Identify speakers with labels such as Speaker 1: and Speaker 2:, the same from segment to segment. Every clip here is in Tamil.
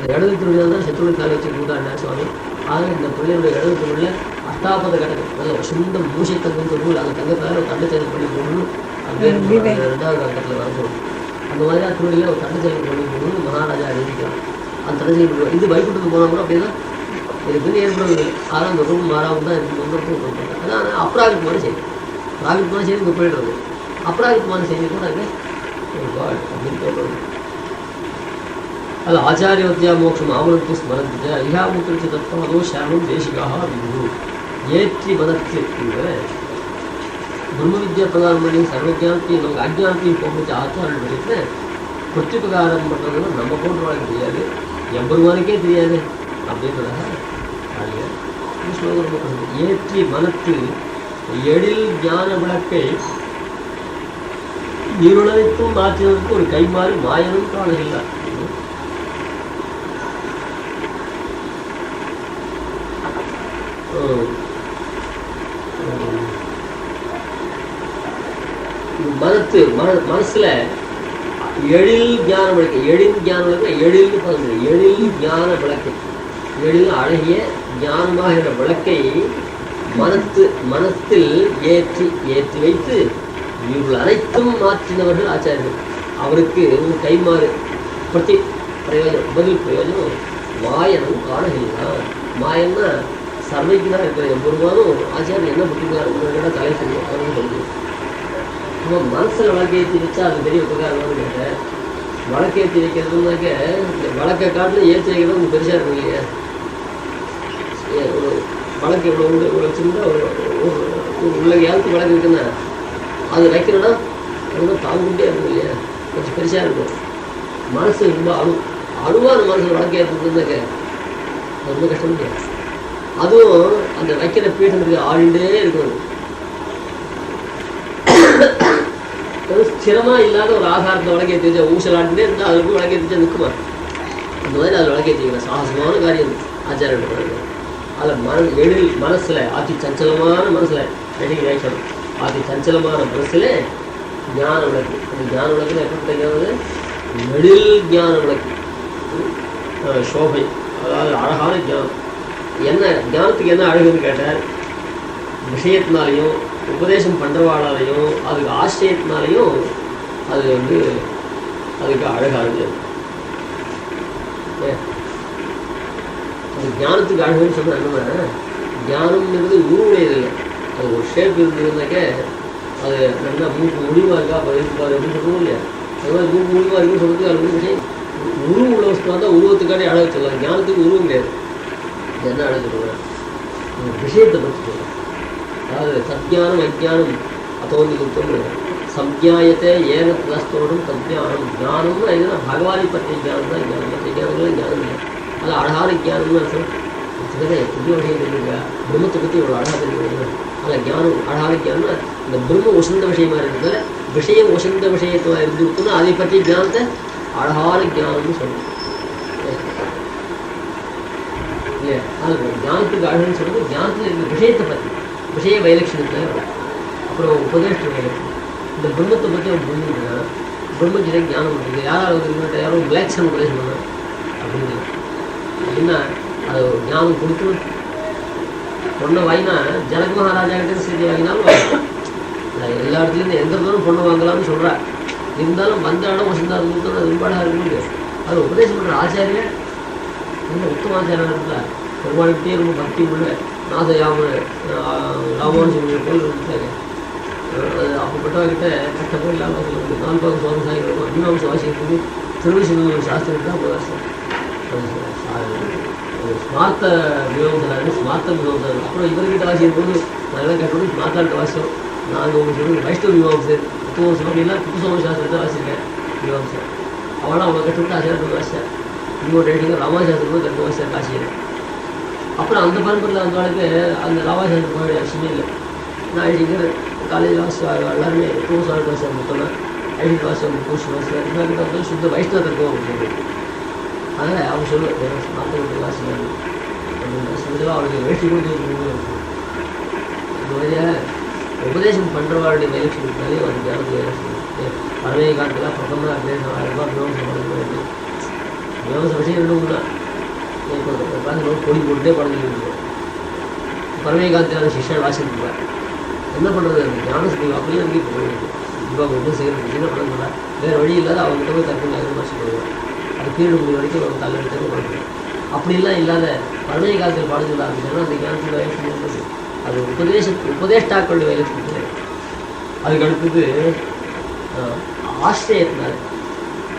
Speaker 1: இடது திருவிழா தான் சத்ருவின் காலை வச்சு கூட்டாடினா சுவாமி. ஆக இந்த பிள்ளையுடைய இடது திருவிழா அஷ்டாபத கடகம் நல்ல வசந்த மூசை தங்கம் சொல்லுவோம். அந்த தங்கத்தால் ஒரு தண்டை செயல் பண்ணி போகணும். அங்கே 2வது கட்டத்தில் வரப்போம். அந்த மாதிரியா திருவிழியில் ஒரு தண்டை செயல் பண்ணி போகணும்னு மகாராஜா அறிவிக்கலாம். அந்த தண்டை செயல் பண்ணுவோம். இது வைகுண்டத்துக்கு போனால் கூட அப்படின்னா இதுக்குன்னு ஏற்படுவது 6ஆம் வகுப்பு 6வது தான் இருக்கு வந்துட்டு. அதான் அப்ராகிருத்தமான செய்தி. பிராகிருத்தமான செய்தி இங்கே போயிடுறது. அப்ராகிருத்தமான செய்தி கூட அங்கே அப்படின்னு சொல்கிறது. அது ஆச்சாரியவத்தியா மோட்சம் ஆவணத்து ஸ்மரந்து ஐயாமுத்திருச்சி தத்வாதோ சாமம் தேசிகாக விது ஏற்றி மதத்து பிரம்ம வித்யா பிரதானம் பண்ணி சர்வஜானத்தையும் நமக்கு அஜானத்தையும் போகும்போது ஆச்சாரம் பண்ணிட்டு பிரத்யுபகாரம் பண்ணுறதுன்னா நம்ம போன்றவர்களுக்கு தெரியாது, எம்பெருமானுக்கே தெரியாது அப்படின்றதாக ஸ்லோகம். ஏற்றி மனத்து எழில் ஞான விளக்கை இருளனைத்தும் மாற்றினதற்கு ஒரு கைமாறி மாயனும் காணவில்லை. மனசுல எழில் ஞான விளக்கு, எழில் ஞான விளக்கு, எழில்னு பார்க்குறது எழில் ஞான விளக்கு, எழில் அழகிய ஞானமாகிற விளக்கை மனத்தில் ஏற்றி வைத்து இவர்கள் அனைத்தும் மாற்றினவர்கள் ஆச்சாரியர்கள். அவருக்கு ஒரு கைமாறு பிரதி பிரயோஜனம், பதில் பிரயோஜனம் மாயனும் காணகில்தான். மாயன்னா சர்வைக்குதான் இருக்கிற எம்பெருமானும் ஆச்சாரியன் என்ன புத்திக்கார தலை செய்யும் அப்படின்னு சொல்லுது. நம்ம மனசில் வழக்கேற்றி வச்சா அது பெரிய உபகாரம்னு கேட்டேன். வழக்கேற்றி வைக்கிறதுனாக்க இந்த வழக்கை காட்டில் ஏற்றி வைக்கிறது உங்களுக்கு பெருசாக இருக்கும் இல்லையா? ஒரு வழக்கு இவ்வளோ உண்டு, இவ்வளோ வச்சுருந்தா உள்ள ஏழுத்து வழக்கு இருக்குன்னா அது வைக்கிறோன்னா அதுதான் தாங்கிட்டே இருக்கும் இல்லையா? கொஞ்சம் பெருசாக இருக்கும். மனசு ரொம்ப அணுவான மனசில் வழக்கு ஏற்றுறதுனாக்க அது ரொம்ப கஷ்டம் இல்லையா? அதுவும் அந்த வைக்கிற பீடத்துக்கு ஆழ்ந்தே இருக்கணும். ஸ்திரமா இல்லாத ஒரு ஆகாரத்தை வழக்கேற்றி வச்சா ஊசலாண்டுட்டே இருந்தால் அதில் போய் வழக்கேற்றி வச்சா நிற்குமா? அந்த மாதிரி அதில் வழக்கேற்றிக்கிற சாகசமான காரியம் ஆச்சாரம். அதில் எழில் மனசில் அதி சஞ்சலமான மனசில் வைக்கணும். அதி சஞ்சலமான மனசில் ஞான விளக்கு. அந்த ஞான விளக்குல எப்படி எழில் ஞான விளக்கு, சோபை, அதாவது அழகான ஞானம். என்ன ஞானத்துக்கு என்ன அழகுன்னு கேட்டால் விஷயத்தினாலையும் உபதேசம் பண்ணுறவாளாலையும் அதுக்கு ஆசிரியத்தினாலையும் அது அதுக்கு அழகானது. அது ஞானத்துக்கு அழகுன்னு சொன்னால் என்னன்னா ஞானம்ங்கிறது உருவுடையது இல்லை. அது ஒரு ஷேப் இருந்ததுனாக்க அது நல்லா மூக்கு முடிவாக இருக்கா அப்போ இருப்பார் அப்படின்னு சொல்லுவோம் இல்லையா? அது மாதிரி மூக்கு முடிவாக இருக்குன்னு சொல்கிறது அது வந்து விஷயம் உருவம் உள்ள வசதி தான் உருவத்துக்காண்டி அழகு சொல்லலாம். ஞானத்துக்கு உருவம் கிடையாது. என்ன அழகு சொல்லுவேன் விஷயத்தை பற்றி சொல்லுவேன். அதாவது சத்யானம் அஜானம் அதோந்து கொடுத்தோம் சம்ஜாயத்தை ஏகத்தோடும் சத்யானம் ஞானம்னு எதுனா பகவானை பற்றிய ஞானம் தான் ஞானம். மற்ற ஞானங்களும் ஞானம் இல்லை. அது அழகான ஞானம்னு அர்த்தம். புதிய விஷயம் தெரியுங்க, பிரம்மத்தை பற்றி இவ்வளோ அழகாக தெரியுங்க. அதில் ஞானம் அழகான ஞானம்னா இந்த பிரம்ம உசந்த விஷயமா இருக்கிறதுல விஷயம் உசந்த விஷயத்துவா இருந்துருக்குன்னா அதை பற்றிய ஞானத்தை அழகான ஞானம்னு சொல்லணும் இல்லையா? அது ஞானத்துக்கு அழகுன்னு சொல்றது ஞானத்தில் இருக்கிற விஷயத்தை பற்றி விஷய வைலட்சணத்தை அப்புறம் உபதேஷ்ட வைலட்சணம். இந்த பிரம்மத்தை பற்றி அவன் புரிஞ்சுக்கிட்டா பிரம்மஜித ஞானம் பண்ணுறது யாராவது யாரும் விளட்சணம் உபதேசம் பண்ண அப்படின்னு என்ன அது ஞானம் கொடுக்கணும். பொண்ணை வாங்கினா ஜனக மகாராஜா கிட்ட செய்தி வாங்கினாலும் எல்லா இடத்துலேருந்து எந்த இடத்துலும் பொண்ணை வாங்கலாம்னு சொல்கிறா. இருந்தாலும் வந்த இடம் வசந்தா இருந்தது அது ரொம்ப அழகாக இருக்கு. அது உபதேசம் பண்ணுற ஆச்சாரியர் ரொம்ப உத்தம ஆச்சாரம் இருக்குல்ல. பெருமாள்கிட்டே ரொம்ப பக்தி உள்ள நாத ராமானுஜன் கோயில் இருந்துட்டாங்க. அப்பப்பட்டவர்கிட்ட கட்ட போய் இல்லாமல் 4 சுவாமி சாய்க்கிறோம் மீமாம்ச வாசிக்கிறதுக்கு திருவிசிவன் சாஸ்திரம் தான் போதாசம். ஸ்மார்த்த மீமாம்சனாரு ஸ்மார்த்த மீமாம்சனாரு. அப்புறம் இவர்கிட்ட வாசிக்கும் போது நாங்களாம் கேட்டோம் ஸ்மார்த்தாட்ட வாசித்தோம். நாங்கள் உங்களுக்கு சொல்லி வைஷ்ணவ மீமாம்சர் புத்தக சுவாமியெல்லாம் புதுசுவாமி சாஸ்திரத்தை வாசிக்கிறேன் மீமாம்சர். அவனால் அவங்க கட்டுவிட்டு ஆசிரியர் வாசித்தேன். இன்னொரு ரைட்டிங்க ராமாசாஸ்திரம் கட்டு வாசித்தார் காசியில். அப்புறம் அந்த பரம்பரையில் அந்த வாழ்க்கை அந்த ராமாசாஸ்திரம் போய் அவசியமே இல்லை. நான் ஐடிங்கர் காலேஜ் வாசிவாங்க எல்லாருமே புதுசு வாழ்க்கை வாசிவாங்க மொத்தம்னா ஐடி வாசிவாங்க புதுசு வாசிவாங்க. இவர்கிட்ட வந்து சுத்த வைஷ்ணவ தத்துவம் அவங்க சொல்லுவாங்க. அதனால் அவங்க சொல்லுவேன் ஸ்மார்த்த வாசிவாங்க அப்படின்னு சொல்லிட்டு அவளுக்கு வேஷ்டி கொடுத்து இந்த வழியாக உபதேசம் பண்ணுறவாளுடைய வேலைக்கு அவருக்கு ஞானத்துக்கு பறவை காட்டுலாம் பக்கமாக பேசலாம். மீமாச விஷயம் ரெண்டு ஒன்று பார்த்து பொடி போட்டுட்டே படம் சொல்லிட்டு பரமேகாந்தியான சிஷ்யன் வாசிட்டுருப்பார். என்ன பண்ணுறது அந்த ஞானசக்தி அப்படியே அங்கே போயிடுது. இவங்க ஒன்றும் செய்யறது என்ன பண்ண முடியல, வேறு வழி இல்லாத அவங்ககிட்ட போய் தற்கொலை வாசிப்படுவார். அது கீழே முடிவு வரைக்கும் அவங்க தலைவெடுத்து பண்ணுறோம். அப்படிலாம் இல்லாத பழைய காலத்தில் பாட சொல்ல ஆரம்பிச்சோன்னா அந்த ஞானத்தில் வயசு இருந்தது. அது உபதேஷ்டாக்களுடைய வயசு இருக்குது. அதுக்கு அடுத்தது ஆசிரியத்தினால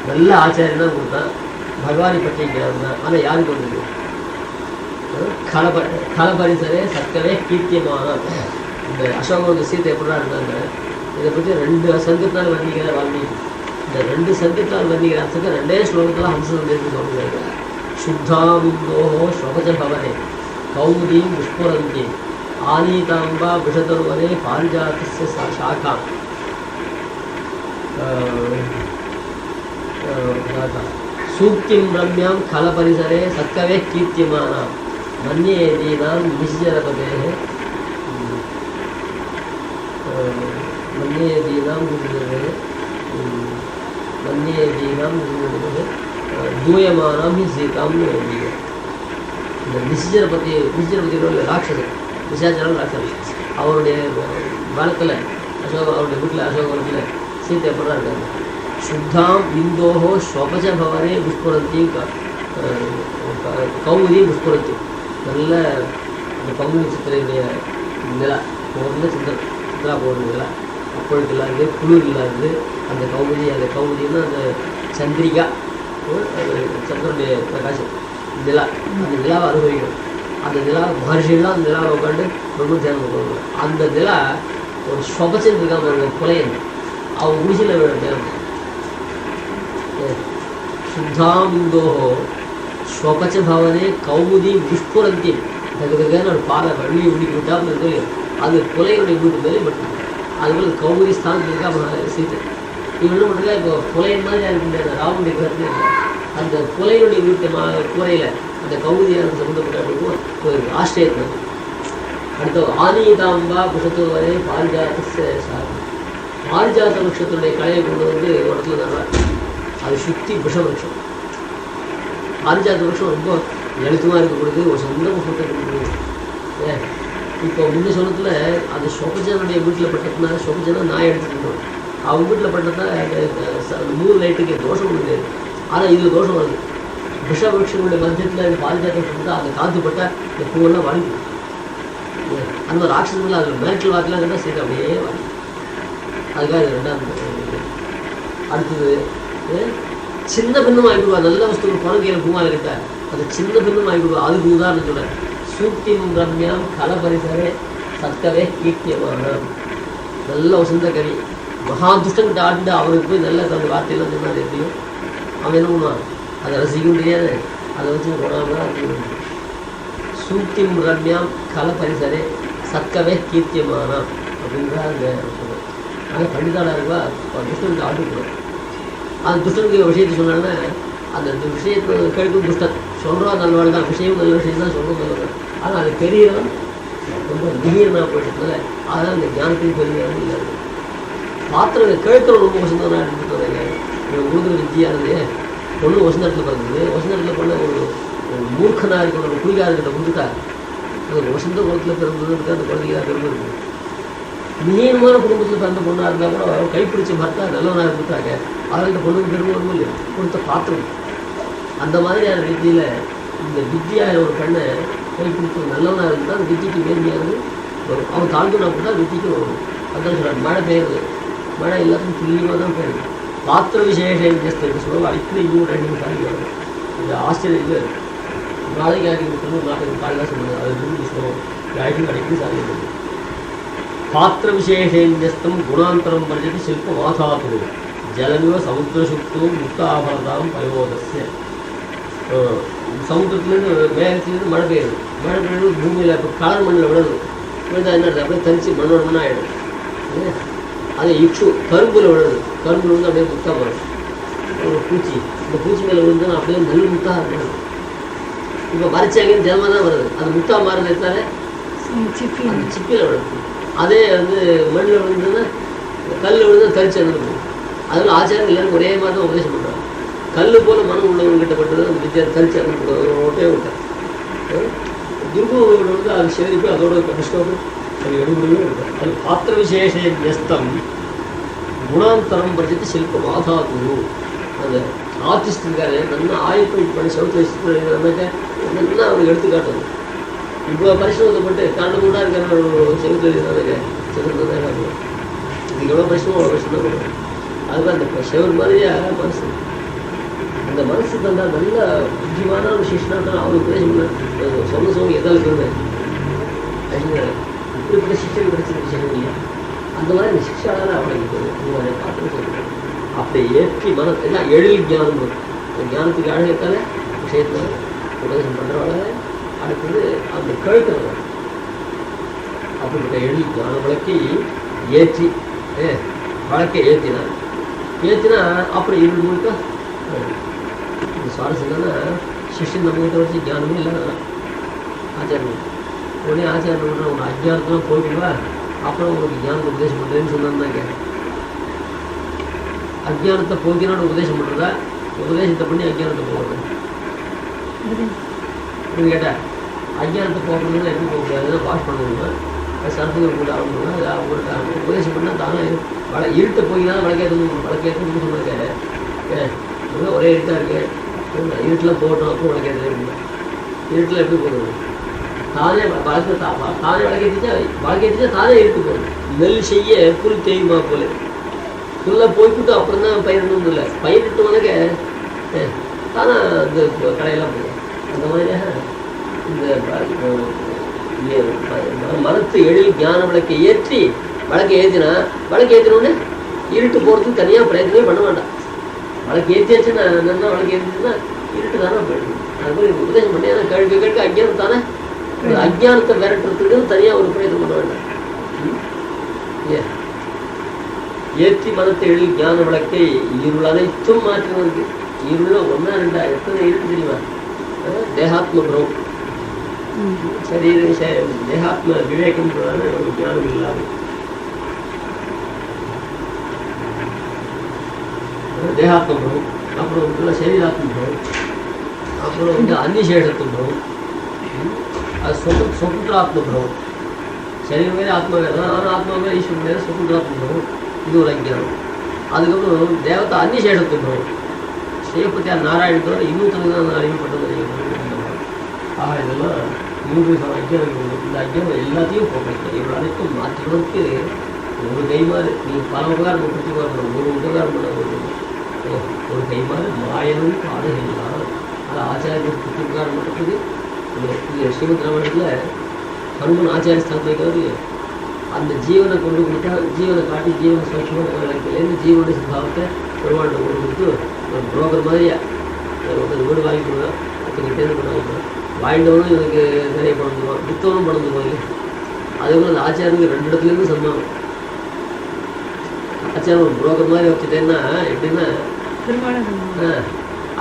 Speaker 1: நல்ல ஆச்சாரியம் தான் கொடுத்தான், பகவானை பற்றி ஞானம் தான். ஆனால் யாருக்கு வந்தது? கலபரிசரே சர்க்கவே கீர்த்தியமான இந்த அசோகோட சீத்தை எப்படா இருந்தாங்க. இதை பற்றி 2 சங்கத்தால் வர்ணிக்கிற வால்மீகி. இந்த 2 சங்கத்தால் வர்ணிக்கிற அர்த்தத்தை 2 ஸ்லோகத்தில் ஹம்சந்தேருக்கு சொல்லுவாங்க. சுத்தாமுந்தோஹோ ஸ்வபஜ பவனே கௌமுதீம் விஸ்புரந்தி ஆனீதாம்பா விஷதர்வனே பாரிஜாதஸ்ய சாகாம் சூக்திம் ரம்யாம் கலபரிசரே சத்கவே கீர்த்தியமானாம் மன்யேதீனாம் நிஜரபதே தூயமானாம் சீதாம்னு எழுதிங்க. இந்த நிஜரபதியோட ராட்சசன் நிஷாச்சரம் ராட்சசன் அவருடைய வனத்தில் அவருடைய வீட்டில் அசோகத்தில் சீத்தை எப்படா இருக்காங்க. சுத்தாம் இந்தோஹோ ஸ்வபஜ பவனே புஷ்புரத்தையும் கௌமுதியும் புஷ்புரத்தையும் நல்ல அந்த பங்குனி சித்திரையுடைய நிலா போகிறது சித்திரா போகிற நிலா அப்பொழுது இல்லாது குளிர் இல்லாது அந்த கௌமுதின்னா அந்த சந்திரிகா சந்திரனுடைய பிரகாசம் நிலா அந்த நிலாவை அனுபவிக்கணும். அந்த நிலா மகர்ஷிகள்லாம் அந்த நிலாவை உட்காந்து ரொம்ப தியானம் போகணும். அந்த நிலா ஒரு ஸ்வபச்சன் இருக்காம அந்த புலையன் அவன் குடிசில் தியானம் சுத்தாமுந்தோஹோ ஸ்வபச்ச பவனே கௌமுதி விஸ்புரந்தி தகுதகான ஒரு பாலை வழியை உடிக்கி விட்டாமல் இருக்கோ அது புலையனுடைய வீட்டு மேலே மட்டும் அதுபோல் கௌமுதி ஸ்தானத்தில் இருக்கா சீத்தை. இவன் என்ன பண்ணுறா இப்போ புலையன் மாதிரி இருக்கின்ற ராவனுடைய கருத்து அந்த புலையனுடைய வீட்டு கூரையில் அந்த கௌமுதியான சம்பந்தப்பட்ட ஒரு ஆசிரியர். அடுத்த ஆனீதாம்பா புஷத்து வரை பாரிஜாத விருஷத்தினுடைய கலையை கொண்டு வந்து ஒரு இடத்துல நடுறார். அது சுற்றி விஷவருஷம். பாரிஜாத விருஷம் ரொம்ப எழுத்துமாக இருக்கக்கூடியது, ஒரு சொந்த புஷ்பத்தை கொடுக்குறது. இப்போ முன்ன சொன்னத்தில் அது சொபஜனுடைய வீட்டில் பட்டதுனால சொபஜனா நான் எடுத்துக்கிட்டோம். அவங்க வீட்டில் பட்டதுனால அந்த 3 லைட்டுக்கு தோஷம் கிடையாது. ஆனால் இதில் தோஷம் வருது. விஷவருஷங்களுடைய மத்தியத்தில் இந்த பாரிஜாத விருஷம் தான் அந்த காத்துப்பட்டால் இந்த பூவெல்லாம் வாங்கி அந்த ராட்சசங்கள் அதில் மேட்சில் வாக்கெலாம் கேட்டால் சரி அப்படியே வாங்கி அதுக்காக இது 2வது. அடுத்தது சின்ன பின்னம் ஆகிடுவா. நல்ல வஸ்துக்கு பணம் கையில் பூமாலை கிட்ட அது சின்ன பின்னம் ஆகிடுவா. அதுக்கு உதாரணம் சொல்ல சூக்திம் ரம்யாம் கலபரிசரே சத்கவே கீர்த்தியமான நல்ல வசந்த கவி மகா துஷ்டங்கிட்ட ஆண்டு அவருக்கு போய் நல்ல தன் வார்த்தையெல்லாம் சொன்னார். எப்படியும் அவன் என்ன பண்ணுவான், அதை ரசிக்கவும் தெரியாது, அதை வச்சு போனாமல் சூக்திம் ரம்யாம் கலபரிசரே சத்கவே கீர்த்தியமான அப்படின்றா அந்த சொல்லுவேன். ஆனால் பண்டிதாளாக இருக்கா துஷ்டங்கிட்ட ஆண்டு போடுவார். அந்த துஷ்டனுக்கு விஷயத்தை சொன்னாங்கன்னா அந்த விஷயத்தை கேட்கும் துஷ்டன் சொல்கிறோம் நல்லவாள் தான், விஷயம் நல்ல விஷயம் தான் சொல்கிறோம் நல்லது. ஆனால் அது பெரியவன் ரொம்ப திடீர்னாக போயிட்டதுனால அதனால் அந்த ஞானத்தையும் பெரியவன் இல்லை. பாத்திரம் கேட்குற ரொம்ப வசந்தவனாக எடுத்துட்டு இவன் கொடுக்குற வித்தியானது பொண்ணு வசந்தத்தில் பிறந்தது. வசந்தத்தில் பண்ண ஒரு மூர்க்கனாக இருக்கிற ஒரு குடிகாரர்கிட்ட கொடுத்துட்டா அது வசந்த குளத்தில் பிறந்ததுக்கு அந்த குழந்தைக்காக பெருமை இருக்கும். நீளமான குடும்பத்தில் பிறந்த பொண்ணாக இருந்தால் கூட கைப்பிடிச்ச பர்த்தா நல்லவனாக கொடுத்தாங்க அவர்கள்ட்ட பொண்ணுக்கு பெருமை வருமோ இல்லையா கொடுத்த பாத்திரம். அந்த மாதிரியான ரீதியில் இந்த வித்தியாக ஒரு பெண்ணை கைப்பிடிச்ச நல்லவனாக இருந்தால் அந்த வித்திக்கு வேண்டியானது வரும். அவன் தாழ்ந்துனா கூட வித்திக்கு வரும். அதான் சொல்கிறார் மழை பெய்யுறது. மழை எல்லாத்துக்கும் துல்லியமாக தான் பெய்யுது. பாத்திர விசேஷம் ஜஸ்ட்டு சொல்லுவாங்க. அடிக்கடி இன்னும் 2 நிமிஷம் வரும். இந்த ஆஸ்திரேலியில் நாளைக்கு ஆகிட்டு நாட்டுக்கு காலையில் சொல்லுங்கள். அது 2 நிமிஷம் அடிக்கடி சாதிக்கிறது. பாத்திர விசேஷேந்தியஸ்தம் குணாந்தரம் பரிஜதி சில்ப வாதாத்து ஜலமிவ சமுத்திரசுக்தும் முக்தாபரதாம் பயோதஸ்ய. சமுத்திரத்துலேருந்து மேகத்துலேருந்து மழை பெய்யுது. மழை பெய்யுது பூமியில் இப்போ கலர் மண்ணில் விழுது. விழுந்தா என்ன அப்படியே தனிச்சு மண்ணோட மண்ணாக ஆகிடும். அது இக்ஷு கரும்பில் விழுது. கரும்பில் விழுந்து அப்படியே முத்தா போயிடும். ஒரு பூச்சி இந்த பூச்சி மேலே விழுந்தா அப்படியே நல்ல முத்தாக இருக்கணும். இப்போ வரிச்சாங்கன்னு ஜலமாக தான் வருது. அது முத்தா மாறுது எடுத்தாலே அந்த சிப்பியில் விழுது. அதே வந்து மண்ணில் விழுந்ததுன்னா கல் விழுந்து தரிச்சு வந்துடும். அதில் ஆச்சாரம் எல்லாரும் ஒரே மாதிரி தான் உபதேசம் பண்ணுறாங்க. கல் போல மனம் உள்ளவங்க கிட்ட பட்டது அந்த தரிச்சு அது ஓட்டே விட்டேன். துர்போகம் வந்து அது சேரிப்பு அதோட கஷ்டம் அது எடுபடியே இருக்கும். அது பாத்திர விசேஷ வியஸ்தம் குணாந்தரம் படிச்சுட்டு சில்பம் ஆதாது. அந்த ஆர்டிஸ்ட் இருக்காரு நல்லா ஆயுள் பண்ணி சவுத் வச்சுனாக்க நல்லா அவனுக்கு எடுத்துக்காட்டது. இப்போ பரிசுமப்பட்டு கண்ணு கூட இருக்கிற செலுத்து எழுதினாக்க செலுத்து தான் காட்டுவோம். இதுக்கு எவ்வளோ பரிசுமோ அவ்வளோ பரிசு தான் கொடுக்கும். அதுதான் அந்த செவர் மாதிரியா மனசு. அந்த மனசு தந்தா நல்ல முக்கியமான ஒரு சிஷ்யனாக அவனுக்கு உபதேசம் சொன்ன எதாவது சொல்லுவேன். இப்படிப்பட்ட சிஷ்யன் கிடைச்சிருக்கு செய்ய அந்த மாதிரி அந்த சிக்ஷால அவனுக்கு உங்களை பார்த்து சொல்லுவேன். அப்படி ஏற்றி மனம் எல்லாம் எழில் ஞானம் ஞானத்துக்கு அழகத்தால விஷயத்தில் உபதேசம் பண்ணுறவாள அடுத்தது அந்த கழுக்கிறவங்க அப்படிப்பட்ட எழில் ஞான வழக்கை ஏற்றி வழக்கை ஏற்றினா அப்படி இருள் முழுக்க இது சுவாரஸ்யம் என்னன்னா சிஷ்யன் நம்மகிட்ட வச்சு ஞானமே இல்லாத ஆச்சாரம் உடனே ஆச்சாரம் பண்ணுற உன் அஜ்ஞானத்தெல்லாம் போய்க்கிடுவா அப்புறம் உங்களுக்கு ஞானத்தை உபதேசம் பண்ணுறேன்னு சொன்னாங்க. அஜ்ஞானத்தை போக்கினோட உபதேசம் பண்ணுறதா உபதேசத்தை பண்ணி அஜ்ஞானத்தை போகிறது அப்படின்னு கேட்டால் அஜ்ஞானத்தை போக்கணும்னா எப்படி போக முடியாதுன்னா வாஷ் பண்ணணும்னா சரத்துக்கு கூட ஆகணும்னா அவங்களுக்கு உபதேசம் பண்ணால் தானே இருட்டை போய்னா வழக்கேற்றணும்னு சொன்னாங்க. ஒரே இருட்டாக இருக்கு இருட்டில் போட்டோம் அப்போ வழக்கேற்ற இருட்டில் எப்படி போகிறது தானே தானே வழக்கேற்றிச்சா தானே இருட்டு போகுது. நெல் செய்ய புல் தெரியுமா போல ஃபுல்லாக போய்விட்டு அப்புறம் தான் பயிரணும் இல்லை பயிரிட்டு வணக்க தானே இந்த கடையெல்லாம் போகும். அந்த மாதிரியாக இந்த மனத்து எழில் ஞான விளக்கை ஏற்றி வழக்கை ஏற்றினோடனே இருட்டு போகிறதுக்கு தனியாக பிரயத்தனமே பண்ண வேண்டாம். வழக்கு ஏற்றியாச்சுன்னா நல்லா வழக்கு ஏற்றிச்சுன்னா இருட்டு தானே போயிடும். அது மாதிரி உபதேசம் பண்ணி ஆனால் கேட்க அஜ்ஞானம் தானே அஜ்ஞானத்தை விரட்டுறதுக்கு தனியாக ஒரு பிரயத்தனம் பண்ண வேண்டாம். ஏற்றி மனத்தை எழில் ஞான விளக்கை இருள் அனைத்தும் மாற்றினதுக்கு இருள ஒன்னா ரெண்டா எத்தனை இருக்கு தெரியுமா? தேகாத்ம பிரமம் சரீர தேகாத்ம விவேகம் ஒரு ஞானம் இல்லாத தேகாத்ம பிரமம், அப்புறம் சரீராத்ம பிரமம், அப்புறம் அந்நிசேஷத்துவ பிரமம், அது சொகுந்திராத்ம பிரமம். சரீரம் வேறு ஆத்மா வேறு தான், ஆனால் ஆத்மா வேறு ஈஸ்வரன் வேறு சொகுந்திராத்ம பிரமம். இது ஒரு அஞ்ஞானம். அதுக்கப்புறம் தேவத்தை அந்நிசேஷத்துவ பிரமம். சிவபத்தியார் நாராயணத்தோட இன்னொருத்தனை தான் அறிவுப்பட்டது. இதெல்லாம் 3 அஜ்ஞானம். இந்த அஜ்ஞானம் எல்லாத்தையும் போக்கணும். இவ்வளோ அனைத்தும் மாற்றுவதற்கு ஒரு கைமாறு நீங்கள் பல உபகாரம் கொடுத்து வரணும். ஒரு உபகாரம் பண்ண ஒரு கைமாறு மாயனும் பாடுகிறார். அது ஆச்சாரியத்துக்கு உபகாரம் பண்ணுறதுக்கு ஸ்ரீமத் ராமாயணத்தில் ஹனுமன் ஆச்சாரிய ஸ்தானத்தில் இருக்கிறது. அந்த ஜீவனை கொண்டு கொடுத்தா ஜீவனை காட்டி ஜீவனை சௌட்சமாக ஜீவனுடைய சுபாவத்தை பெருமாண்ட கொண்டு கொடுத்து ஒரு புரோக்கர் மாதிரியா ஒருத்தர் வீடு வாங்கி கொடுங்க, ஒருத்தர் தேர்ந்து பண்ண வாங்கிட்டவனும் எனக்கு நிறைய பணம் தருவான், வித்தவனும் பணம் தருவாங்க. அதே போல் அந்த ஆச்சாரனுக்கு 2 இடத்துலேருந்து சன்மானம். ஆச்சாரம் ஒரு புரோக்கர் மாதிரி வச்சுட்டேன்னா எப்படின்னா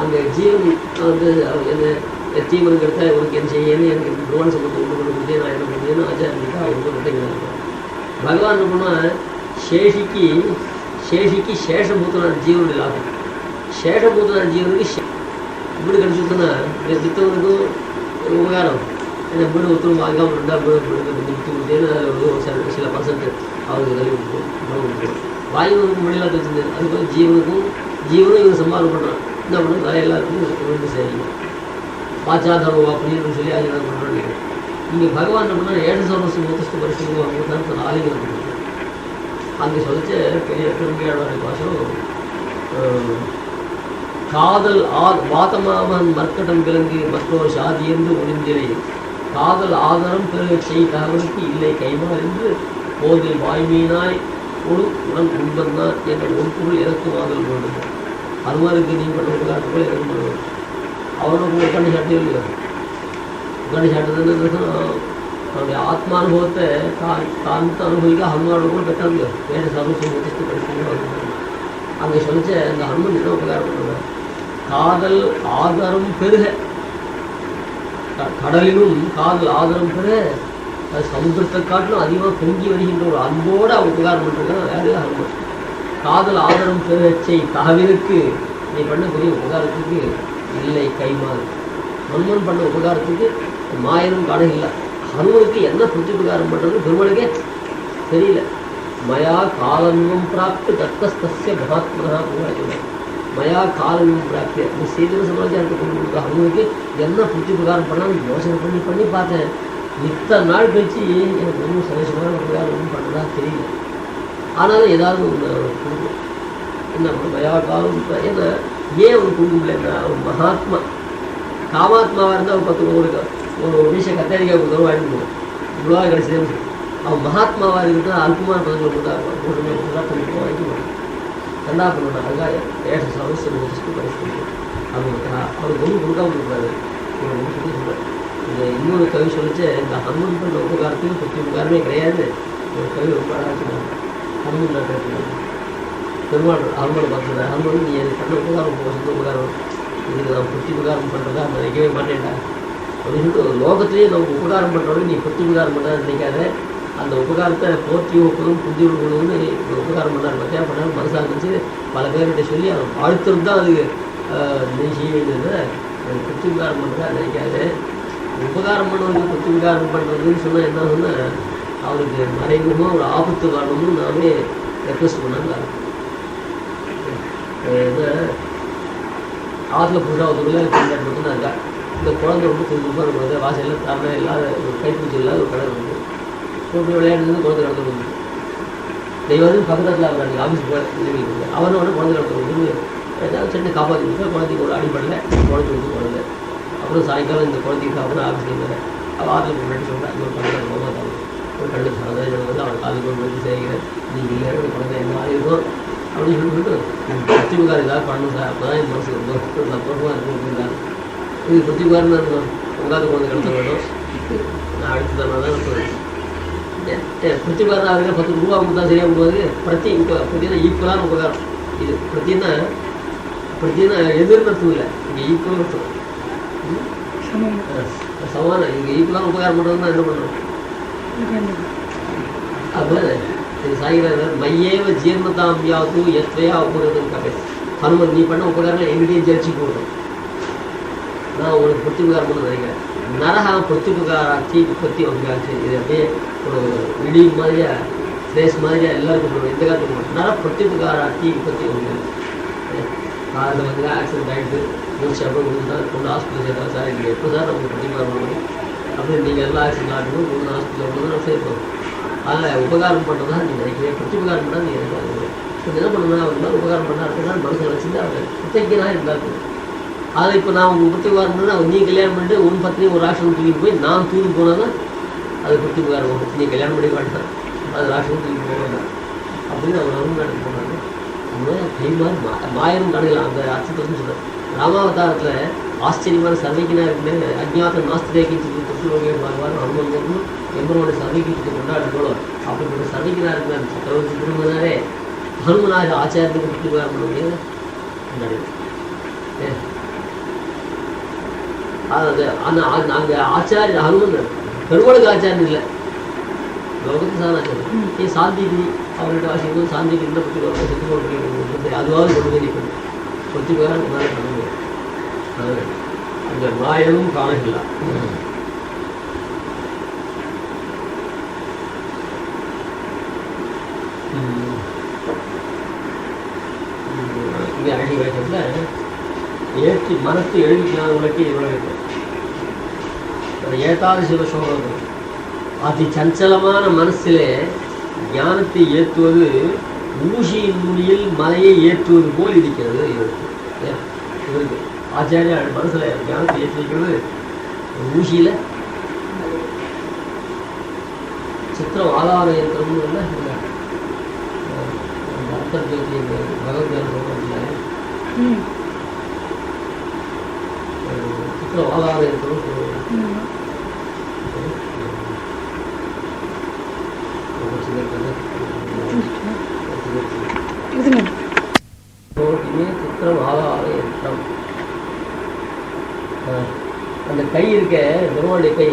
Speaker 1: அங்கே ஜீவன் வந்து என்ன தீமனுக்கு எடுத்தால் உனக்கு என்ன செய்யணும், எனக்கு பிரமாண சம்பந்தம் ஒன்று கொண்டு கொடுத்தே நான் என்ன பண்ணுறேன்னு ஆச்சாரனுக்கு அவருக்கு ரெட்டைங்க. பகவான் என்ன பண்ணால் சேஷிக்கு சேஷபூத்தனான ஜீவனுடைய லாபம். சேஷபூத்தனான ஜீவனுக்கு வீடு கிடச்சிருந்தோன்னா வித்தவனுக்கும் உபகாரம். ஏன்னா வீடு ஒருத்தரும் வாங்காமல் இருந்தால் வீடு விற்று கொடுத்தேன்னு அதில் சில பர்சன்ட் அவருக்கு கல்வி கொடுக்கும். வாயுவனுக்கு முடியலாம் வச்சுருந்தேன். அதுபோல் ஜீவனும் இவன் சம்பாதம் பண்ணுறான். என்ன பண்ண எல்லாருக்கும் வந்து சரிங்க பாச்சாதரம் அப்படின்னு சொல்லி அது என்ன பண்ணுறோம். இங்கே பகவான் என்ன பண்ணால் 7 சர்வசம் முத்தஸ்து பரிசுக்கு வாங்க ஆலிங்கம் பண்ணுறாங்க. அங்கே சொல்லிச்ச பெரிய பெருமையாளர் பாசம் காதல் வாதமாமன் மர்க்கட்டம் விலங்கு மற்றொரு சாதி என்று ஒளிந்திலை காதல் ஆதரம் பிறகு செய்தவனுக்கு இல்லை கைமாறு என்று போதில் வாய்மீனாய் உடன் உண்பந்தான் என்ற ஒன்பொருள் எனக்கு மாதல் வேண்டும். அது மாதிரி இருக்கு. நீ பண்ண காட்டு போல எனக்கு பண்ணுவோம். அவனுக்கு உட்காந்து சாட்டே இல்லையா? உட்காந்து சாட்டுறதுன்னு அவனுடைய ஆத்மானுபவத்தை தான் அனுபவிக்க ஹனுமானோட கூட பெற்றாங்க. வேறு சர்வசம் முத்தஸ்து படிச்சு அங்கே சொல்லிச்ச அந்த ஹனுமன் என்ன உபகாரம் பண்ணுவாங்க. காதல் ஆதாரம் பெருக கடலிலும் காதல் ஆதாரம் பெருக அது சமுத்திரத்தை காட்டிலும் அதிகமாக பொங்கி வருகின்ற ஒரு அன்போடு அவன் உபகாரம் பண்ணுறாங்க. வேறு ஹனுமன் காதல் ஆதாரம் பெருக செய் தகவிற்கு நீ பண்ணக்கூடிய உபகாரத்துக்கு இல்லை கைமாறு. ஹனுமன் பண்ண உபகாரத்துக்கு மாயனும் காண இல்லை. ஹனுமனுக்கு என்ன பிரத்யுபகாரம் பண்ணுறது பெருமாளுக்கே தெரியல. மயா காலமிவம் பிராப்தி தத்தஸ்தஸ்ய மகாத்மனா புகழ. மயா காலமிவம் பிராப்திய இந்த சீதன சமாச்சாரத்தை கொண்டு கொடுத்த ஹனுமனுக்கு என்ன பிரத்யுபகாரம் பண்ணாலும் யோசனை பண்ணி பார்த்தேன். இத்தனை நாள் கழிச்சு எனக்கு ஒன்றும் சந்தோஷமான உபகாரம் ஒன்றும் பண்ணதா தெரியல. ஆனாலும் ஏதாவது ஒன்று கொடுக்கும். என்ன மயா காலம் ஏன்னா ஏன் அவனுக்கு கொடுக்கலன்னா அவன் மகாத்மா காமாத்மாவாக இருந்தால் ஒரு 10 ஒரு விஷயம் கத்தரிக்காய் கொடுத்தாலும் வாங்கிட்டு போகணும். இவ்வளோ கிடைச்சதே. அவன் மகாத்மாவாக இருக்கிறது அல்பமான பதவியில் கொடுத்தா பண்ணிட்டு வாங்கிட்டு போகணும். என்ன பண்ணணும்? அதுக்காக ஏற்ற சமஸ்து பரிசு அவனுக்கு ஒன்றும் கொடுக்காம கொடுக்குறாரு. ஒன்று சொல்லி சொல்கிறேன். இந்த இன்னொரு கவி சொல்லிச்சு, இந்த ஹனுமன் பண்ண உபகாரத்துக்கு பற்றி உபகாரமே கிடையாது. ஒரு கவி ரொம்ப அழகாக ஹனுமன் கேட்கணும். பெருமாள் ஹனுமனை பார்த்துருந்தேன். ஹனுமன் நீ எனக்கு பண்ண உபகாரம் சொந்த உபகாரம் இதுக்கு நான் புத்தி உபகாரம் பண்ணுறதா நினைக்கவே மாட்டேன்டா அப்படின்னு சொல்லிட்டு, லோகத்திலேயே நமக்கு உபகாரம் பண்ணுறவங்க நீ புத்தி உபகாரம் பண்ணாத நினைக்காத. அந்த உபகாரத்தை போற்றி ஒப்பதும் புத்தி கொடுக்கணும்னு உபகாரம் பண்ணார். மத்தியா பண்ணாலும் மனசாக இருந்துச்சு. பல பேர்கிட்ட சொல்லி அவன் வாழ்த்துறது தான் அது நீ செய்ய வேண்டியது. புத்தி உபகாரம் பண்ணுறதா நினைக்காது. உபகாரம் பண்ணுறது புத்தி உபகாரம் பண்ணுறதுன்னு சொன்னால் என்ன சொன்னால் அவருக்கு மறைமுகமாக ஒரு ஆபத்து காரணம்னு நாமே ரெக்வஸ்ட் பண்ணாங்க. ஏன்னா ஆற்றுல புதுசாக ஒருத்தருக்குள்ள கொண்டாடி மட்டும் தான் இருக்கா. இந்த குழந்தை ரொம்ப துருப்பாக இருக்கிறது. வாசலில் தானே இல்லாத ஒரு கைப்பூச்சி இல்லாத ஒரு கடை இருக்குது. போட்டு விளையாடுறது குழந்தை கடத்த கொடுக்குது. தெய்வம் பக்கத்தில் அவர் ஆஃபீஸ் போய் அவரும் குழந்தை கடத்த கொடுக்குது. ஏதாவது சின்ன காப்பாற்றி கொடுத்தா குழந்தைக்கு ஒரு அடிப்படலை குழந்தை வந்து குழந்தை. அப்புறம் சாயங்காலம் இந்த குழந்தைக்கு அப்புறம் ஆஃபீஸ் இருந்தார். அவள் ஆற்றுல முன்னாடி சொல்கிறேன். இன்னொரு குழந்தை போகாதான் ஒரு கண்டு சாதாரண வந்து அவள் காது கொண்டு வந்து செய்கிறேன். நீங்கள் இல்லை குழந்தை என்ன மாதிரி இருக்கும் அப்படின்னு சொல்லிட்டு பிரத்திபகாரம் ஏதாவது பண்ணணும் சார். அப்போ தான் என் மனசு ரொம்ப சந்தோஷமாக இருக்கும். இது பிரத்திபகாரம் தான் உங்காத குழந்தை கடத்த வேணும். நான் அடுத்து தானே தான் பிரத்திபகாரம் அவருக்கு 10 ரூபா கொடுத்தா சரியாக கொடுக்காது. பிரத்தினா ஈக்குவலான உபகாரம். இது பிரத்தினா எதிர்நர்த்தம் இல்லை. இங்கே ஈக்குவல் அர்த்தம் சமானம். இங்கே ஈக்குவலான உபகாரம் பண்ணுறதுனா என்ன பண்ணணும்? அதுதான் இது சாய்கிறார். மையேவ ஜீர்ணதாம் யாது எத்தையா உபகாரம் கதை. ஹனுமன் நீ பண்ண உபகாரம் எங்கிட்டையும் ஜெயிச்சு போடுறோம். நான் உனக்கு பிரத்திபகாரம் பண்ண நினைக்கிறேன். நரகா பிரத்திபகாராட்சி உற்பத்தி வந்தாச்சு. இது அப்படியே ஒரு இடி மாதிரியா ஸ்லேஸ் மாதிரியா எல்லாருக்கும் போடுவோம். எந்த காலத்துக்கு போடுவோம். நர பிரத்திபகாராட்சி உற்பத்தி வந்தாச்சு. காரில் வந்து ஆக்சிடென்ட் ஆகிட்டு முடிச்சு அப்புறம் கொடுத்துட்டா கொண்டு ஹாஸ்பிட்டல் சேர்த்தா சார் இங்கே எப்போ சார் நமக்கு பிரத்திபகாரம் பண்ணணும் அப்படின்னு நீங்கள் எல்லாம் ஆக்சிடென்ட் ஆகணும் கொண்டு ஹாஸ்பிட்டலில் கொண்டு நான் சேர்ப்போம். அதில் உபகாரம் பண்ணுறதா நீங்கள் நினைக்கிறேன். பிரத்திபகாரம் பண்ணால் நீங்கள் நினைக்காது. இப்போ என்ன பண்ணணும்? அவர் மாதிரி உபகாரம் பண்ணால் அப்படின்னா மனசில் வச்சுட்டு அவர் பிரத்யேகனாக இருந்தாரு. அதை இப்போ நான் உங்கள் பிரத்திபகாரம் பண்ணால் அவர் நீ கல்யாணம் பண்ணிட்டு உன் பத்தினி ஒரு ராஷ்டிரம் தூக்கிட்டு போய் நான் தூக்கி போனால் தான் அது பிரத்திபகாரம் வரும். நீ கல்யாணம் பண்ணி காட்டினான் அது ராஷ்டிரம் தூக்கி போகலாம் அப்படின்னு அவர் அருண்நாட்டுக்கு போனாங்க. அதுமாதிரி கைமாறு மாயனும் காணலாம். அந்த அர்த்தத்தை வந்து சொல்கிறேன். ராமாவதாரத்தில் ஆச்சரியமான சர்வைக்கினா இருக்குன்னு அஜ்ஞாத்த நாஸ்திரேக்கிச்சு தொற்றுலோகே மாறுவார் ஹனுமன் எம்பரோட சர்வைக்கிட்டு கொண்டாடுறோம். அப்படிப்பட்ட சர்வைக்கினா இருக்கிற சக்கரவர்த்தி திரும்பினாரே ஹனுமனாக ஆச்சாரத்துக்கு பிரத்திபகாரம் பண்ண முடியாது கொண்டாடி. அது ஆனால் நாங்கள் ஆச்சாரிய ஹனுமன் பெருமாளுக்கு ஆச்சாரம் இல்லை. லோகத்துக்கு சாதன ஆச்சாரம். ஏன் சாந்திகிரி அவர்கிட்ட வாசிக்கும் சாந்திகிரி என்ன பிரத்திபகாரம் செத்து போட்டு அதுவாவது கொண்டு போய் நிற்கணும். பிரத்திபகாரம் என்னால் பண்ண முடியாது. அந்த மாயனும் காணல. இங்கே அழகி வைக்கிறதுல ஏற்றி மனத்து எழுதிக்கானவங்களுக்கு இவ்வளோ இருக்கும். ஏதாவது சில சோகம் அதி சஞ்சலமான மனசிலே ஞானத்தை ஏற்றுவது ஊசியின் நுனியில் மலையை ஏற்றுவது போல் இருக்கிறது. இவருக்கு ஆச்சாரியா மனசில் ஞானத்தை ஏற்றி வைக்கிறது ஊசியில் சித்திரம் ஆதாரம் இருக்கிறோம்னு இல்லை. அர்த்தம் ஜோதி பகவத்கீதை சொல்கிறதில்ல சித்திரம் ஆதாரம் இருக்கிறோம் சொல்லுவாங்க. சித்திரம் ஆதார யந்திரம். அந்த கை இருக்க பெருமாளுடைய கை,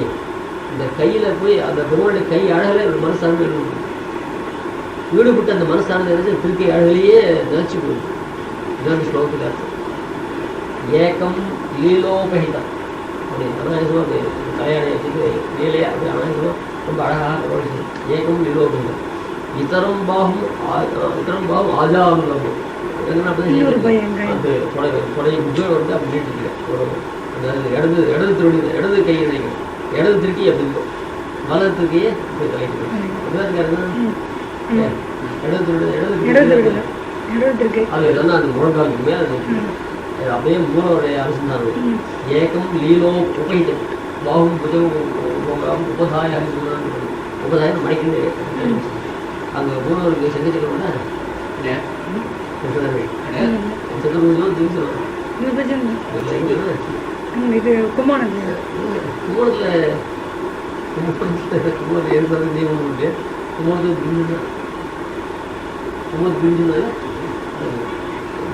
Speaker 1: இந்த கையில் போய் அந்த பெருமாளுடைய கை அழகில் ஒரு மனசார்ந்து ஈடுபட்டு அந்த மனசார்ந்து நினைச்சு திருக்கை அழகிலேயே நினைச்சு போயிடும். இதான் ஸ்லோகத்துக்கு அர்த்தம். ஏக்கம் லீலோபகிதம் அப்படி அநாயகமாக அப்படி தலையாணை வச்சுட்டு லீலையா அப்படி அநாயகமாக ரொம்ப அழகாக கவனிச்சு ஏகம் லீலோபகிதம் இதரம் பாகம் ஆஜானுலகம் என்னன்னா அப்படி அந்த கொடை உஜ்ஜோடு வந்து அப்படி நீட்டிக்கிறேன் அந்த இடது திருவடி இடது கையை நினைக்கிறேன் இடது திருக்கி அப்படி இருக்கும் வலது திருக்கையே அப்படி தலைக்கிறேன் அது இல்லைன்னா அது முழங்காலுக்குமே அது அப்படியே மூலவருடைய அரசுதான் ஏகம் லீலோ உபகிதம் பாகும் புஜம் உபசாய ஹரிசுதான் உபசாயம் மணிக்கு அங்கே மூலவருக்கு செஞ்சுக்கிறோம்னா
Speaker 2: இது கும்பகோணத்துல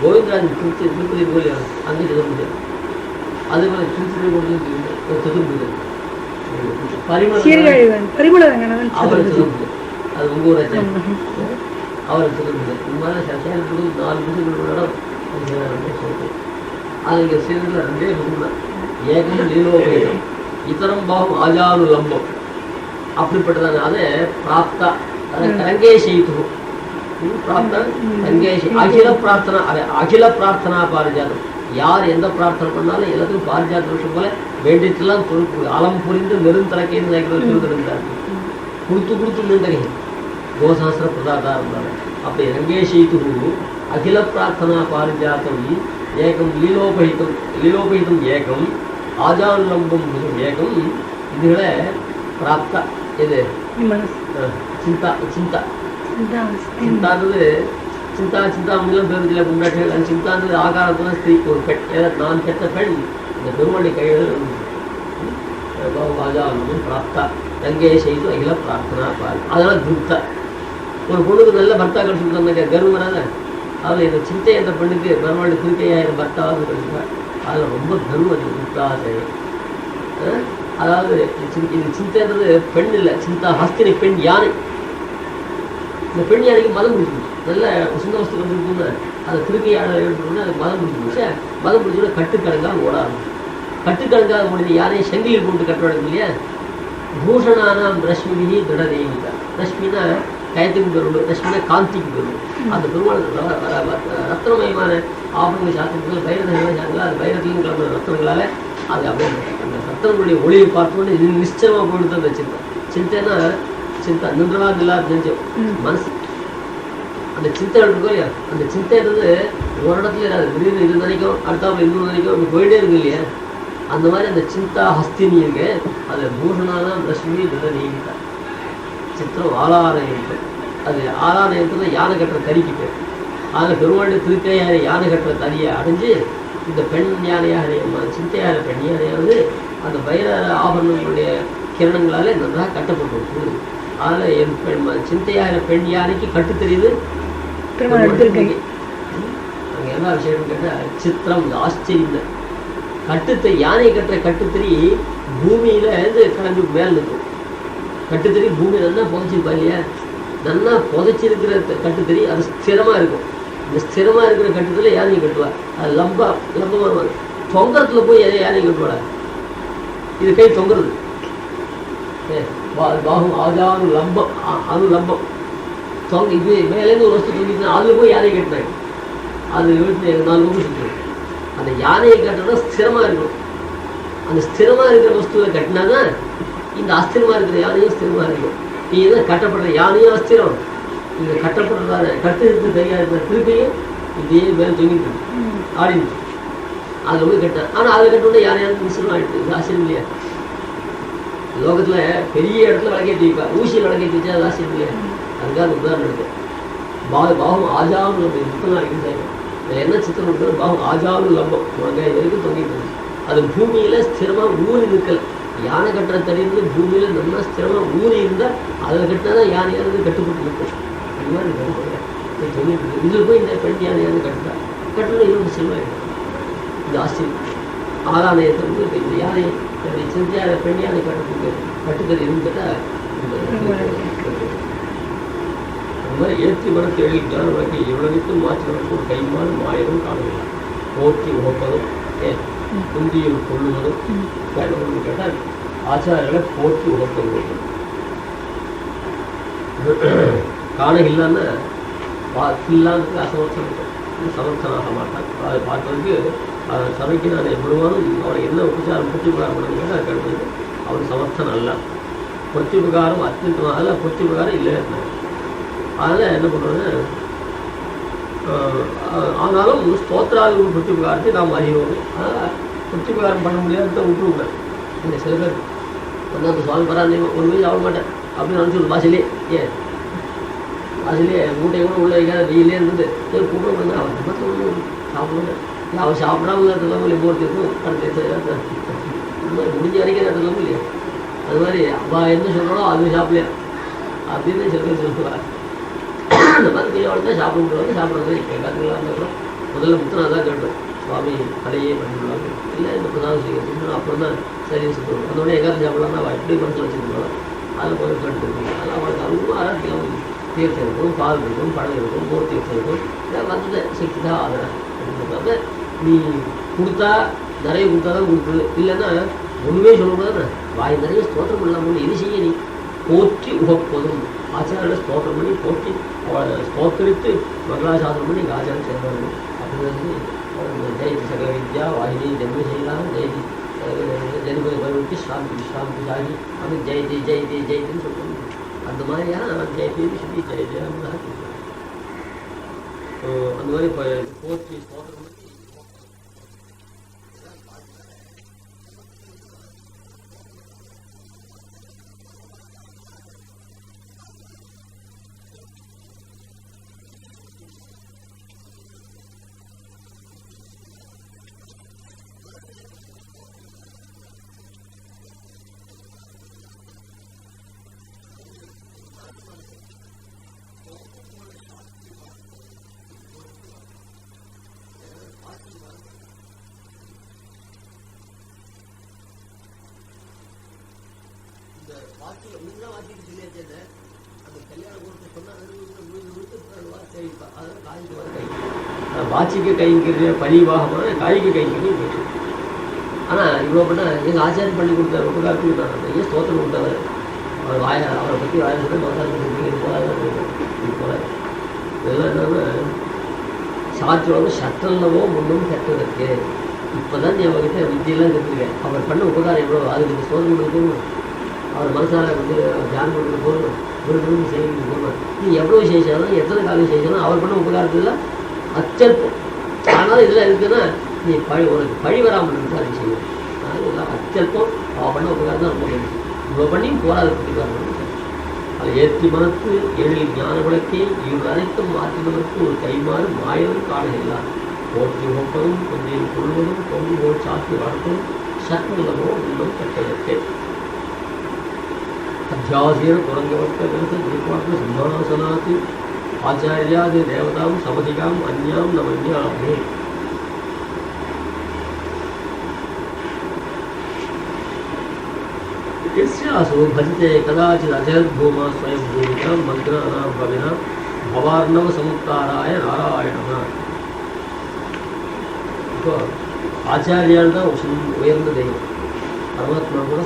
Speaker 1: கோவிந்தராஜன் திருப்பதி போலி அங்கே சதுர்புஜை அதே போல திருச்சி சதுர்புஜை அவர் சதுர்புஜை அது உங்க ஊர் அவர் சதுர்புஜை இந்த மாதிரி சேலத்துக்கு 4 புஜைகளோட இடம் அது இங்கே சேர்ந்ததில் 2 புஜம் தான் ஏகம் லீலோபேதம் இதரம் பாவம் ஆஜானுலம்பம் அப்படிப்பட்டதான அதை பிராப்தா அதை கரங்கேஷயித்து பிராப்தா கரங்கேஷி அகில பிரார்த்தனா பாரிஜாதம் யார் எந்த பிரார்த்தனை பண்ணாலும் எல்லாத்துக்கும் பாரிஜாத விஷயம் போல வேண்டியதெல்லாம் அலம் புரிந்து நெருந்தரக்கைன்னு நினைக்கிறார் கொடுத்து நின்றகை கோசாஸ்திர பிரதாதா இருந்தார் அப்படி ரங்கேஷயித்து அகில பிரார்த்தனா பாரிஜாத்தம் ஏகம் லீலோபகிதம் ஏகம் ஆஜானுலம்பம் ஏகம் இதுகளை பிராப்தா இது சிந்தான்றது சிந்தாமணிலாம் பேருந்தில் முன்னாடி அந்த சிந்தான்றது ஆகாரத்துல ஸ்திரீக்கு ஒரு பெண் ஏதாவது நான் பெற்ற பெண் இந்த பெருமாளை கையில் ஆஜானுலம்பம் பிராப்தா ரங்கே செய்து அகில பிரார்த்தனா பாரு அதெல்லாம் திருப்தா ஒரு பொண்ணுக்கு நல்ல பர்த்தா கிடைச்சிருந்தாங்க கர்வம் வராத அதில் இந்த சிந்தை என்ற பெண்ணுக்கு பெருமாள் திருக்கையாயிரம் பர்த்தாவது கிடைச்சிருக்காள் அதில் ரொம்ப கர்வம் அது திருப்தாசை அதாவது இது சிந்தைன்றது பெண் இல்லை சிந்தா ஹஸ்தினி பெண் யானை இந்த பெண் யானைக்கு மதம் பிடிச்சிருச்சு நல்ல சுந்த வஸ்து வந்துருக்குன்னு அதை திருக்கையாட எடுத்துக்கணும்னா அதுக்கு மதம் பிடிச்சிருச்சு மதம் பிடிச்சோட கட்டுக்கடங்காக ஓடாது கட்டுக்கடங்காக ஓடின யானையை சங்கிலியில் போட்டு கட்டுவாங்க இல்லையா பூஷணானாம் ரஷ்மிகி திருடதேவிதா ரஷ்மினா கயத்துக்கு பெருள் ரஷ்மினா காந்திக்கு பெருள் அந்த பெருமாள் ரத்னமயமான ஆபரண சாத்திரங்கள் வைரதங்கள் அது வைரத்திலும் கிளம்புற ரத்னங்களால் அது அப்படியே அந்த ரத்தனுடைய ஒளியை பார்த்தோன்னே இது நிச்சயமாக போயிடுது அந்த சிந்தைன்னா சிந்தா நின்றவா இல்லாத நெஞ்சம் மனசு அந்த சிந்தைகள் இருக்கும் இல்லையா அந்த சிந்தைன்றது ஒரு இடத்துல அது திடீர்னு இது நினைக்கும் அடுத்தாப்புல இன்னொரு நினைக்கும் அப்படி போயிட்டே இருக்கு இல்லையா அந்த மாதிரி அந்த சிந்தா ஹஸ்தினி இருக்கு அது பூஷணாதான் ரஷ்மி நீங்கிட்டா சித்திரம் ஆலானயந்திரம் அது ஆலானயந்திரம் யானை கட்டுற தறிக்கு பேர் அதில் பெருமாளுடைய திருக்கையார யானை கட்டுற தறியை அடைஞ்சு இந்த பெண் யானையாக சிந்தையார பெண் யானையானது அந்த வைர ஆபரணங்களுடைய கிரணங்களாலே நன்றாக கட்டப்பட்டு அதில் என் பெண் சிந்தையார பெண் யானைக்கு கட்டு தெரியுது அங்கே என்ன விஷயம்னு கேட்டால் சித்திரம் ஆச்சரியம் கட்டுத்தறி யானை கட்டுற கட்டுத்தறி பூமியில இருந்து கிளம்பி மேல் நிற்கும் கட்டுத்தறி பூமி நல்லா புதைச்சிருப்பா இல்லையா நல்லா புதைச்சிருக்கிற கட்டுத்தறி அது ஸ்திரமா இருக்கும் இந்த ஸ்திரமா இருக்கிற கட்டுத்தறி யானையை கட்டுவா அது லம்பமா தொங்கரத்துல போய் யானையை கட்டுவாடா இது கை தொங்குறது பாகும் ஆஜானு லம்பம் அனுலம்பம் தொங்க இது மேலேருந்து ஒரு வஸ்து தொங்கிச்சுன்னா அதுல போய் யானையை கட்டினாங்க அது 4 பக்கம் சுற்றுவோம் அந்த யானையை கட்டினா ஸ்திரமா இருக்கும் அந்த ஸ்திரமா இருக்கிற வஸ்துவை கட்டினாதான் இந்த அஸ்திரமா இருக்கிற யானையும் ஸ்திரமா இருக்கும் நீ தான் கட்டப்படுற யானையும் அஸ்திரம் இந்த கட்டப்படுறதான கட்டு சரியா இருக்கிற திருக்கையும் இதே மேலே தொங்கிட்டு ஆடிட்டு அதில் போய் கட்ட ஆனால் அதில் கட்டோட யானையாவது மிஸ்ரம் ஆகிடுது இது ஆச்சரியம் இல்லையா லோகத்தில் பெரிய இடத்துல விளக்கேற்றி வைப்பா ஊசியில் விளக்கேற்றி வச்சா அது ஆச்சரியம் இல்லையா அதுக்காக உதாரணம் இருக்கு பாகம் ஆஜாவும் நம்ம யுத்தம் அடிக்கிறாங்க என்ன சித்திரம் இருக்கிறது பாகம் ஆஜாவும் லம்பம் உனக்கு வரைக்கும் தொங்கிட்டு அது பூமியில ஸ்திரமா ஊறி நிற்கல யானை கட்டுற தடிந்து பூமியில நல்லா ஸ்திரமா ஊறி இருந்தால் அதில் கட்டினாதான் யானையானது கட்டுப்பட்டு நிற்கும் அது மாதிரி தொங்கிட்டு இதில் போய் இந்த பெண் யானையானது கட்டுறா கட்டுறது இன்னொரு செல்வாயிடும் இது ஆச்சரியம் ஆளானயத்தை வந்து இந்த யானை சிந்தையான பெண் யானை கட்டுறதுக்கு கட்டுக்கதை இருந்துட்டா அந்த மாதிரி ஏற்றி மனத்தை எழுதிட்டான வழக்கை எவ்வளவுக்கும் மாற்றி ஒரு கைமானும் ஆயிரம் காணவில்லை போற்றி உகப்பதும் குந்தியில் கொள்ளுவதும் வேணும்னு கேட்டால் ஆச்சாரங்களை போற்றி உகப்பது. காணகில்லான்னு இல்லாததுக்கு அசமர்த்தம் சமர்த்தனாக மாட்டான். அதை பார்க்கறதுக்கு சபைக்கு நான் எவ்வளவானும் அவரை என்ன உபச்சாரம் பொத்தியுபகாரம் பண்ணணும் கேட்டால் கேட்பது அவர் சமர்த்தன் அல்ல. பொத்தியுபகாரம் அத்தியுத்தமாக அல்ல, பொத்தியுபகாரம் இல்லை. அதனால் என்ன பண்ணுறது, ஆனாலும் ஸ்தோத்திராதி பொத்தியுபகாரத்தை நாம் அறிவோம். அதனால் பொத்தியுபகாரம் பண்ண முடியாத விட்டுருக்கூடாது. இந்த சில பேர் வந்து அந்த சுவாமி பராந்தே ஒரு வயசு ஆக மாட்டேன் அப்படின்னு நினச்சி வாசிலே ஏன் வாசிலே மூட்டை கூட உள்ள வைக்காத வெயிலே இருந்தது கூப்பிட வந்து அவன் குடும்பத்தில் ஒன்று சாப்பிடுவேன். அவன் சாப்பிடாம இடத்துல இல்லையா போகிறது இருக்கும் அடுத்த இந்த மாதிரி முடிஞ்ச வரைக்கும் இடத்துல இல்லையா. அது மாதிரி அவள் என்ன சொல்கிறாலும் அது சாப்பிடலையா அப்படின்னு சில பேர் சொல்லுவாள். அந்த மாதிரி கையோட தான் சாப்பிட முடியாது. சாப்பிட்றது கேட்காதுலாம் இருக்கிறோம். முதல்ல முத்தனா தான் கேட்டோம், சுவாமி கடையே பண்ணிவிடுவாங்க இல்லை இந்த பிரதான செய்யணும். அப்புறம் தான் சரின்னு சொல்லுவோம். அதோட எங்காவது சாப்பிடலாம் அவள் எப்படி மனசில் வச்சுருக்கோம் அதில் போய் கேட்டுருக்கோம். அதெல்லாம் அவளுக்கு அவங்களும் ஆரோக்கியம் தீர்த்தம் இருக்கும், பால் இருக்கும், பழம் இருக்கும், மோர் தீர்த்தம் இருக்கும். இதான் வந்தது சக்தி தான் ஆகிறேன் அப்படின்றத நீ கொடுத்தா நிறைய கொடுத்தா தான் கொடுக்குது. இல்லைன்னா ஒன்றுமே சொல்லக்கூடாது. வாய் நிறைய ஸ்தோத்திரம் இல்லாமல் இது செய்ய நீ போற்றி உகப்பதும் ஆச்சாரியில் ஸ்தோத்திரம் பண்ணி போற்றி அவளை ஸ்தோத்தரித்து மங்களாசாசனம் பண்ணி எங்கள் ஆச்சாரம் சேர்ந்தாங்க. அப்படிங்கிறது ஜெயதி சகல வித்யா வாகினி ஜென்ம செய்யலாம் ஜெயதி ஜென்ம பருவத்தி ஸ்ராந்தி விஸ்ராந்தி சாகி அப்படி ஜெயதி ஜெயதி ஜெயதின்னு சொல்லுவாங்க. அந்த மாதிரியான ஜெயதின்னு சொல்லி ஜெய ஜெயம்னா அந்த மாதிரி இப்போ போற்றி ஸ்தோத்திரம் பண்ணி வாக்கியில் முன்னே வாக்கிட்டு சொல்லியாச்சு. அந்த கல்யாணம் கொடுத்து சொன்னால் சரிப்பா அதெல்லாம் காய்க்கு வர கை வாட்சிக்கு கைங்கிறது பரிவாகமான காய்க்கு கைங்கிறது போயிட்டு. ஆனால் இவ்வளோ பண்ணால் எங்கள் ஆச்சாரம் பண்ணி கொடுத்தாரு உபகாரத்துக்கு நான் நிறைய ஸ்தோத்திரம் கொடுத்தவர். அவர் அவரை பற்றி வாய சொல்ல மசாரம் இது போகாதான் இது போல. இதெல்லாம் என்னன்னா சாத்தியோட சட்டல்லவோ முன்னும் கெட்டதற்கு இப்போ தான் அவர்கிட்ட வித்தியெல்லாம் கற்றுருக்கேன். அவர் பண்ண உபகாரம் எவ்வளோ அதுக்கு ஸ்தோத்திரம் கொடுக்கணும். அவர் மனசார வந்து தியானம் பண்ணுறது போகணும், ஒரு செய்யணும் போகணும். நீ எவ்வளோ செய்தாலும் எத்தனை காலம் செய்தாலும் அவர் பண்ண உபகாரத்தில் அச்சல்பம். ஆனால் இதில் இருக்குன்னா நீ உனக்கு பழி வராமல் இருந்தால் அதை செய்யும். அதனால் இதெல்லாம் அச்சல்பம். அவள் பண்ண உபகாரம் தான் ரொம்ப வேணும். இவ்வளோ பண்ணியும் போராத பற்றிக்காரன் அதை ஏற்றி மனத்து எழில் ஞான விளக்கே இவர்கள் அனைத்தும் மாற்றினதற்கு ஒரு கைமாறு மாயவன் காணலாம். போற்றி உகப்பதும் கொஞ்சம் கொள்வதும் பொங்கி போல் சாத்தி வளர்ப்பதும் சட்டமோ இன்னும் கட்டதற்கு அத்தியாசீன குரங்கவர்த்த திருப்பாட்டு சிம்மாசனாத்து ஆச்சாரியாதி தேவதாம் சமதிகாம் அந்யாம் நமன்யாமே. यस्यासो भजते कदाचित् अजयद्भूमा स्वयं भूमिकां मन्त्राणां भविना भवार्णव समुत्ताराय नारायणः. இப்போ ஆச்சாரியால் தான் உயர்ந்த தெய்வம், பரமாத்மா கூட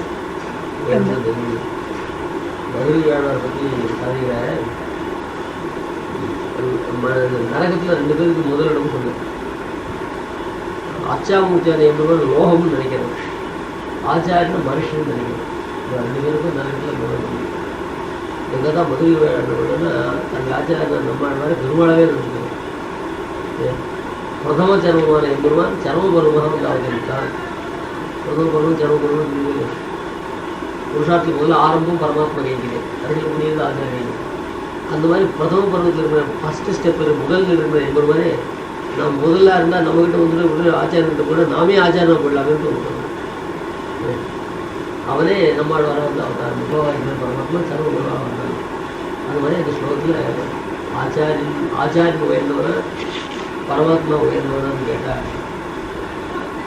Speaker 1: உயர்ந்த தெய்வம். மதுரையாளர் பற்றி கதையில நரகத்தில் 2 பேருக்கு முதலிடம் சொன்னேன். அச்சாமூர்த்தியான என்பவர் லோகம்னு நினைக்கிறேன், ஆச்சாரியன் மனுஷன் நினைக்கிறேன். 2 பேருக்கும் நரகத்தில் முதலிடம். எங்கே தான் மதுரை விளையாடுறதுன்னா அந்த ஆச்சாரியன் நம்ம மாதிரி பெருமாளாவே நினைச்சுக்கிறோம். பிரதம சர்மமான எம்பெருமான் சர்மபருமாக வந்து அவதரித்தார். பிரதம பருவம் சர்மபருவம் புருஷார்த்தி முதல்ல ஆரம்பம் பரமாத்மா கைக்கிறேன், கடையில் முடியாது ஆச்சாரியன். அந்த மாதிரி பிரதம பருவத்தில் இருக்கிற ஃபஸ்ட்டு ஸ்டெப்பு முதல் இருக்கிற எம்பெருமானே நம்ம முதல்ல இருந்தால் நம்மகிட்ட வந்துட்டு ஆச்சாரியன்கிட்ட கூட நாமே ஆச்சாரம் போடலாமேன்னு தோணும். அவனே நம்மளோட வர வந்து அவதார் முகவாரி பரமாத்மா சர்வபருவாக வந்தாங்க. அந்த மாதிரி அந்த ஸ்லோகத்தில் ஆச்சாரியன் உயர்ந்தவனா பரமாத்மா உயர்ந்தவனான்னு கேட்டால்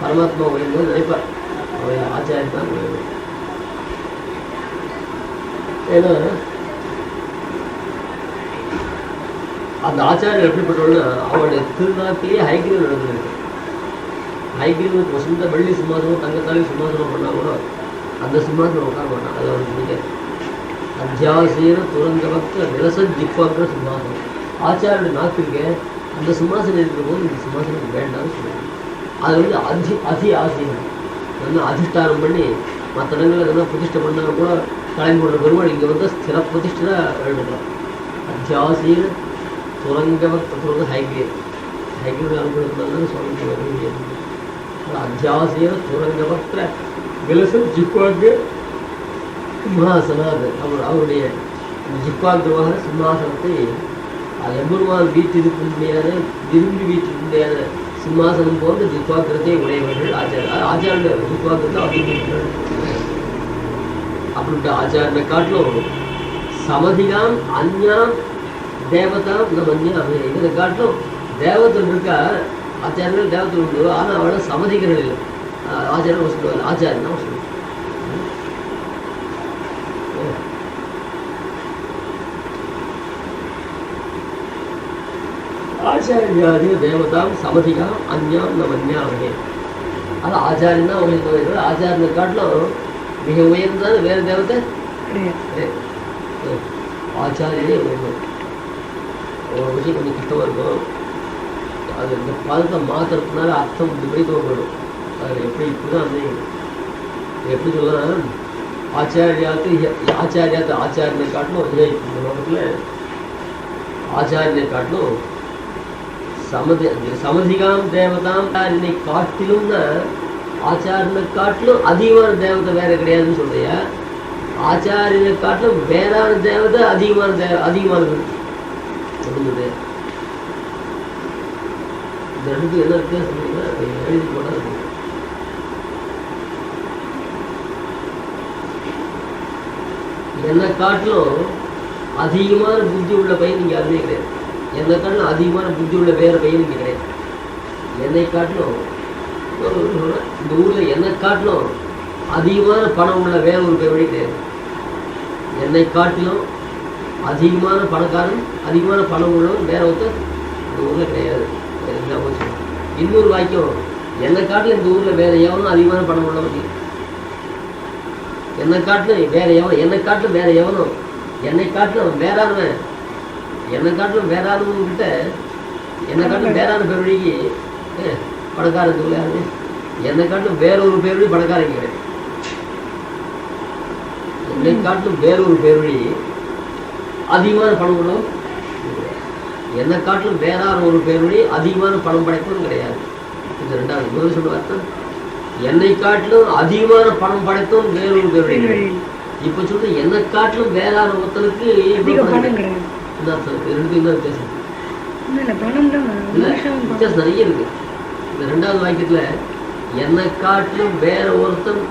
Speaker 1: பரமாத்மா உயர்ந்தவன் நினைப்பார், அவன் ஆச்சாரியன் தான் உயர்ந்தவன். ஏன்னா அந்த ஆச்சாரியர் எப்படிப்பட்டவன்னா அவனுடைய திருநாட்டிலேயே ஹைகிரீவ் நடந்திருக்கு. ஹைகிரீவனுக்கு வசந்த வெள்ளி சிம்மாசனம் தங்கத்தாலே சிம்மாசனம் பண்ணால் கூட அந்த சிம்மாசனம் உட்கார மாட்டான். அது அவனுக்கு பிடிக்காது. அத்தியாசீன துரங்க பக்த நிலச ஜிப்பாங்கிற சிம்மாசனம் ஆச்சாரிய நாக்கு அந்த சிம்மாசனம் இருக்கிற போது இந்த சிம்மாசனம் வேண்டாம்னு சொல்லுவாங்க. அது அதி ஆசீனம் வந்து அதிஷ்டானம் பண்ணி மற்ற இடங்களில் எதனா பிரதிஷ்டை பண்ணால் கூட கிளம்பி போடுற பெருமாள் இங்கே வந்து ஸ்திர பிரதிஷ்டை எழுதுக்கலாம். அத்தியாசீன துரங்க பக்த துரங்க ஹைகிரீவ் அனுப்பினாலும் சொல்ல அத்தியாசீன துரங்க பக்த விலச ஜிப்பாங்க சிம்மாசனாது அவருடைய ஜிப்பாகிரமாக சிம்மாசனத்தை எம்பெருமான் வீட்டிருக்க முடியாத விரும்பி வீட்டிருக்க முடியாத சிம்மாசனம் போன்ற ஜிப்பாகிரத்தை உடையவர்கள் ஆச்சாரிய ஜிப்பாகிரத்தை அப்படின்றார்கள். அப்படின்ட்டு ஆச்சாரனை காட்டிலும் சமதிகாம் அஞ்ஞாம் தேவதாம் நமன்யாம் இதை காட்டிலும் தேவத்தில் இருக்கா ஆச்சாரியர்கள் தேவத்தில் உண்டு. ஆனால் அவளை சமதிகள் இல்லை. ஆச்சாரியன் சொல்லுவாங்க ஆச்சாரியன் தான் சொல்லுவாங்க. ஆச்சாரியாதி தேவதாம் சமதிகாம் அஞ்ஞாம் நமன்யாமே அது ஆச்சாரியன் தான் உயர்ந்த. ஆச்சாரியனை காட்டிலும் மிக உயர்ந்தது வேறு தேவத்தை ஆச்சாரியனே உயர்ந்தது. ஒரு விஷயம் கொஞ்சம் கஷ்டமாக இருக்கும். அது இந்த பாதத்தை மாற்றுறதுனால அர்த்தம் இப்படி தோணும். அது எப்படி இப்படிதான் அந்த எப்படி சொல்லலாம் ஆச்சாரியனை காட்டிலும் இந்த லோகத்தில் ஆச்சாரியனை காட்டிலும் சமதிகாம் தேவதாம் ஆச்சாரியனை காட்டிலும்னா ஆச்சாரியனை காட்டிலும் அதிகமான தேவதை வேற கிடையாதுன்னு சொல்றிய. ஆச்சாரியனை காட்டிலும் வேறான தேவதை அதிகமானது சொல்லுது. இந்த ரெண்டுக்கு என்ன வித்தியாசம் எழுதி போட்டா என்னை காட்டிலும் அதிகமான புத்தி உள்ள பையன் இங்கே யாருமே கிடையாது. என்னை காட்டிலும் அதிகமான புத்தி உள்ள வேற பையன் இங்கே கிடையாது. என்னை காட்டிலும் இந்த ஊரில் என்னை காட்டிலும் அதிகமான பணம் உள்ள வேற ஒரு பேர் கிடையாது. என்னை காட்டிலும் அதிகமான பணக்காரன் அதிகமான பணம் உள்ளவன் வேற ஒருத்தர் இந்த ஊரில் கிடையாது. இன்னொரு வாக்கியம் என்னை காட்டிலும் இந்த ஊரில் வேற எவனும் அதிகமான பணம் உள்ளவன் என்னை காட்டிலும் வேற எவனும் என்னை காட்டிலும் வேற எவனும் என்னை காட்டிலும் வேறானவன் என்னை காட்டிலும் வேறானவன் கிட்ட என்னை காட்டிலும் வேறான பேரொழிக்கு பணக்காரன் சொல்ல என்னை காட்டிலும் வேறொரு பேரொழி பணக்காரங்க கிடையாது. என்னை காட்டிலும் வேறொரு பேரொழி அதிகமான பணம் உள்ளவன் என்னை காட்டிலும் வேறான ஒரு பேரொழி அதிகமான பணம் படைப்பதும் கிடையாது. இது ரெண்டாவது. முதல் சொல்ல அர்த்தம் என்னை காட்டிலும் அதிகமான பணம் படைத்தவன் வேறொரு பேரொழி. இப்ப சொல்ற என்னை காட்டிலும் வேறான ஒருத்தனுக்கு என்ன அர்த்தம்? ரெண்டு என்ன வித்தியாசம்? வித்தியாசம் நிறைய இருக்கு. இந்த ரெண்டாவது வாக்கியத்துல என்னை காட்டிலும் வேற ஒருத்தன்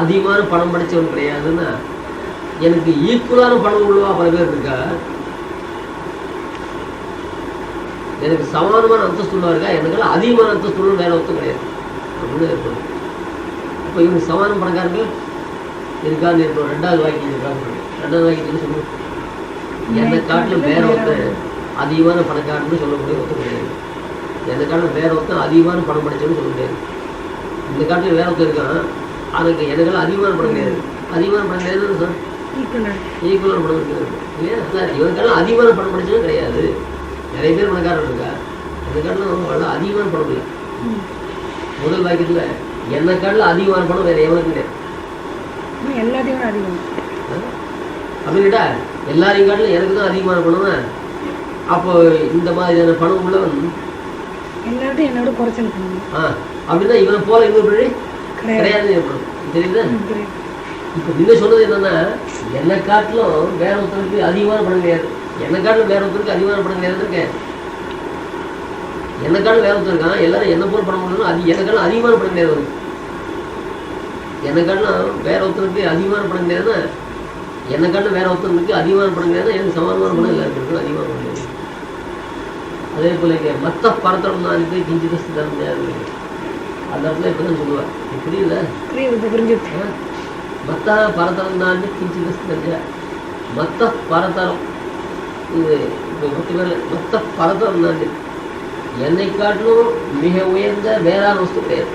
Speaker 1: அதிகமான பணம் படைச்சவன் கிடையாதுன்னா எனக்கு ஈக்குவலான பணம் உள்ளவா பல பேர் இருக்கா, எனக்கு சமானமான அந்தஸ்துள்ளா இருக்கா, எனக்கு அதிகமான அந்தஸ்துள்ள வேற ஒருத்தம் கிடையாது அப்படின்னு ஏற்படும். இப்போ இவங்க சமானம் பணக்காரர்கள் இருக்கான்னு இருக்கணும். ரெண்டாவது வாக்கியம் இருக்காங்க. ரெண்டாவது வாக்கியத்தில் சொல்லணும் என்னை காட்டிலும் வேற ஒருத்தன் அதிகமான பணக்காரன்னு சொல்லக்கூடிய ஒருத்தம் கிடையாது. என்னை காட்டிலும் வேற ஒருத்தன் அதிகமான பணம் படைச்சவன்னு சொல்ல முடியாது. இந்த காட்டிலும் வேற ஒருத்தர் இருக்கான், அதுக்கு எனக்கெல்லாம் அதிகமான பணம் கிடையாது. அதிகமான பணம் கிடையாது சார், ஈக்குவலான பணம் கிடையாது இல்லையா சார்? இவனுக்கெல்லாம் அதிகமான பணம் படைச்சதும் கிடையாது. நிறைய பேர் பணக்காரன் இருக்கா, இந்த காட்டிலும் அதிகமான பணம் இல்லை. முதல் வாக்கியத்தில் என்னை காட்டிலும் அதிகமான பணம் வேற எவனுக்கு கிடையாது.
Speaker 2: எல்லாத்தையும் அதிகம்
Speaker 1: அப்படின்ட்டா எல்லாரையும் காட்டிலும் எனக்கு தான் அதிகமான பணம் தான். அப்போ இந்த மாதிரியான பணம் உள்ளவன்
Speaker 2: எல்லாத்தையும் என்னோட குறைச்சல்
Speaker 1: அப்படின்னா இவனை போல இன்னொரு வழி கிடையாது. தெரியுதா? இப்போ நீங்க சொன்னது என்னன்னா என்னை காட்டிலும் வேற ஒருத்தருக்கு அதிகமான பணம் கிடையாது, என்னை காட்டிலும் வேற ஒருத்தருக்கு அதிகமான பணம் கிடையாதுன்னு இருக்கேன். என்னை காட்டிலும் வேற ஒருத்தர் இருக்கான், எல்லாரும் என்ன போல பணம் பண்ணணும், அது என்னை காட்டிலும் அதிகமான பணம் கிடையாது. என்னை காட்டிலும் வேற ஒருத்தருக்கு அதிகமான பணம் கிடையாதுன்னா என்னை காட்டிலும் வேற ஒருத்தருக்கு அதிகமான பணம் கிடையாது, எனக்கு சமானமான பணம் எல்லாருக்கும் அதிகமான பணம் கிடையாது. அதே போல இங்கே மற்ற பரத்தம் தான் இருக்கு கிஞ்சிதஸ்து தர முடியாது. அந்த இடத்துல இப்பதான் சொல்லுவார். புரியுதா?
Speaker 2: புரிஞ்சு
Speaker 1: மற்ற பரதரம் தான் கிஞ்சிதஸ்து தர மற்ற பரதரம். இது இப்போ 10 பேர் மற்ற பரதரம் தான் என்னை காட்டிலும் மிக உயர்ந்த வேறான வஸ்து கிடையாது.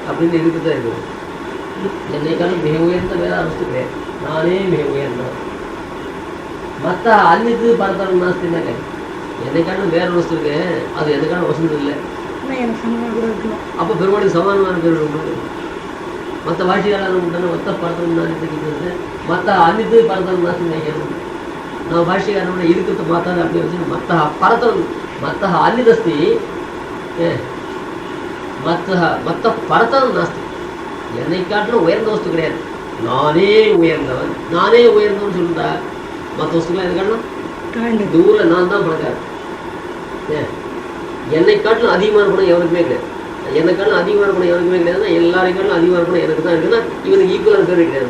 Speaker 1: அப்படின்னு இருக்குதான் இருக்குது. என்னை காலம் மிக உயர்ந்த வேற வஸ்து கிடையாது, நானே மிக உயர்ந்தவன். மற்ற அன்னித்து பரதம் நாஸ்தினாக்க என்னை காலம் வேற வஸ்து இருக்கு, அது எந்த காலம் வசந்தம் இல்லை.
Speaker 2: எனக்கு சமமாக கூட இருக்கலாம்.
Speaker 1: அப்போ பெருமாளுக்கு சமானமான பேர் உண்டு. மற்ற பாஷையாளர் உண்டான மற்ற பரதம் நாஸ்தி, மற்ற அன்னித்து பரதம் நாஸ்தி நினைக்கணும். நம்ம பாஷைக்காரனோட இருக்கிறது மாத்தாது அப்படி வச்சு மற்ற பரதம் மற்ற அன்னிதஸ்தி மற்ற பரதம் நாஸ்தி. என்னை காட்டிலும் உயர்ந்த வஸ்து கிடையாது, நானே உயர்ந்தவன். நானே உயர்ந்தவன் சொல்லிட்டா மற்ற வஸ்துக்கெல்லாம் எது காட்டணும்? இந்த ஊரில் நான் தான் பணக்காரன். என்னை காட்டிலும் அதிகமான பணம் எவனுக்குமே கிடையாது. என்னை காட்டிலும் அதிகமான பணம் எவனுக்குமே கிடையாதுன்னா எல்லாரை காட்டிலும் அதிகமான பணம் எனக்கு தான் இருக்குன்னா இவனுக்கு ஈக்குவலான பேர் கிடையாது.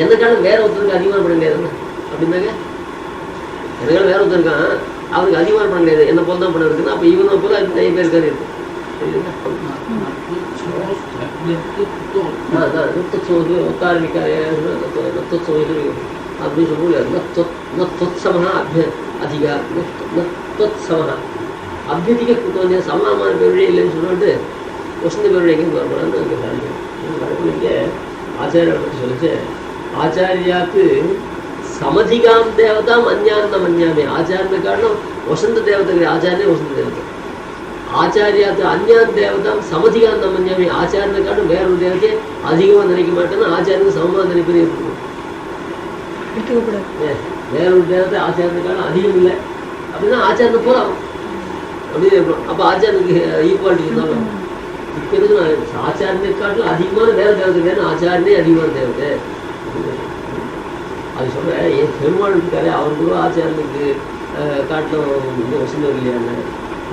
Speaker 1: என்னை காட்டிலும் வேற ஒருத்தருக்கு அதிகமான பணம் கிடையாதுன்னா அப்படின்னாங்க எனக்கு வேற ஒருத்தர் இருக்கான், அவனுக்கு அதிகமான பணம் கிடையாது, என்ன போல தான் பணம் இருக்குன்னா அப்போ இவனை போல அது நிறைய பேர் இருக்காரு இருக்கு. அப்படின்னு சொல்லுவோம். அதிகா அபியதிக கூட்டம் சமானமான பேருடைய இல்லைன்னு சொல்லிட்டு வசந்த பேருடைய எங்கே வரக்கூடாதுன்னு அங்கே கடவுள் இங்கே ஆச்சாரியை பற்றி சொல்லிச்சு. ஆச்சாரியாவுக்கு சமதிகாம் தேவதாம் அஞ்ஞான மஞ்ஞாமே. ஆச்சாரிய காரணம் வசந்த தேவதை, ஆச்சாரியே வசந்த தேவதை. ஆச்சாரியாத்து அஞ்ஞான் தேவதாம் சமதிகாந்த மஞ்ஞாமே. ஆச்சாரிய காரணம் வேற ஒரு தேவத்தையே அதிகமாக நினைக்க மாட்டேன்னா ஆச்சாரியனுக்கு சமமாக நினைப்பதே இருக்கணும். வேற ஒரு தேவத்தை ஆச்சாரிய காரணம் அதிகம் இல்லை அப்படின்னா ஆச்சாரிய போகலாம் அப்படின்னு இருக்கணும். அப்போ ஆச்சாரியனுக்கு ஈக்குவாலிட்டி இருந்தாலும் இப்போ எதுக்கு ஆச்சாரியனை காட்டிலும் அதிகமான வேற தேவதை வேணும், ஆச்சாரியனே அதிகமான தேவதை. அது சொல்கிறேன், என் பெருமாள் இருக்காரு, அவர் கூட ஆச்சாரியனுக்கு காட்டிலும் இந்த வசந்தம் இல்லையான்னு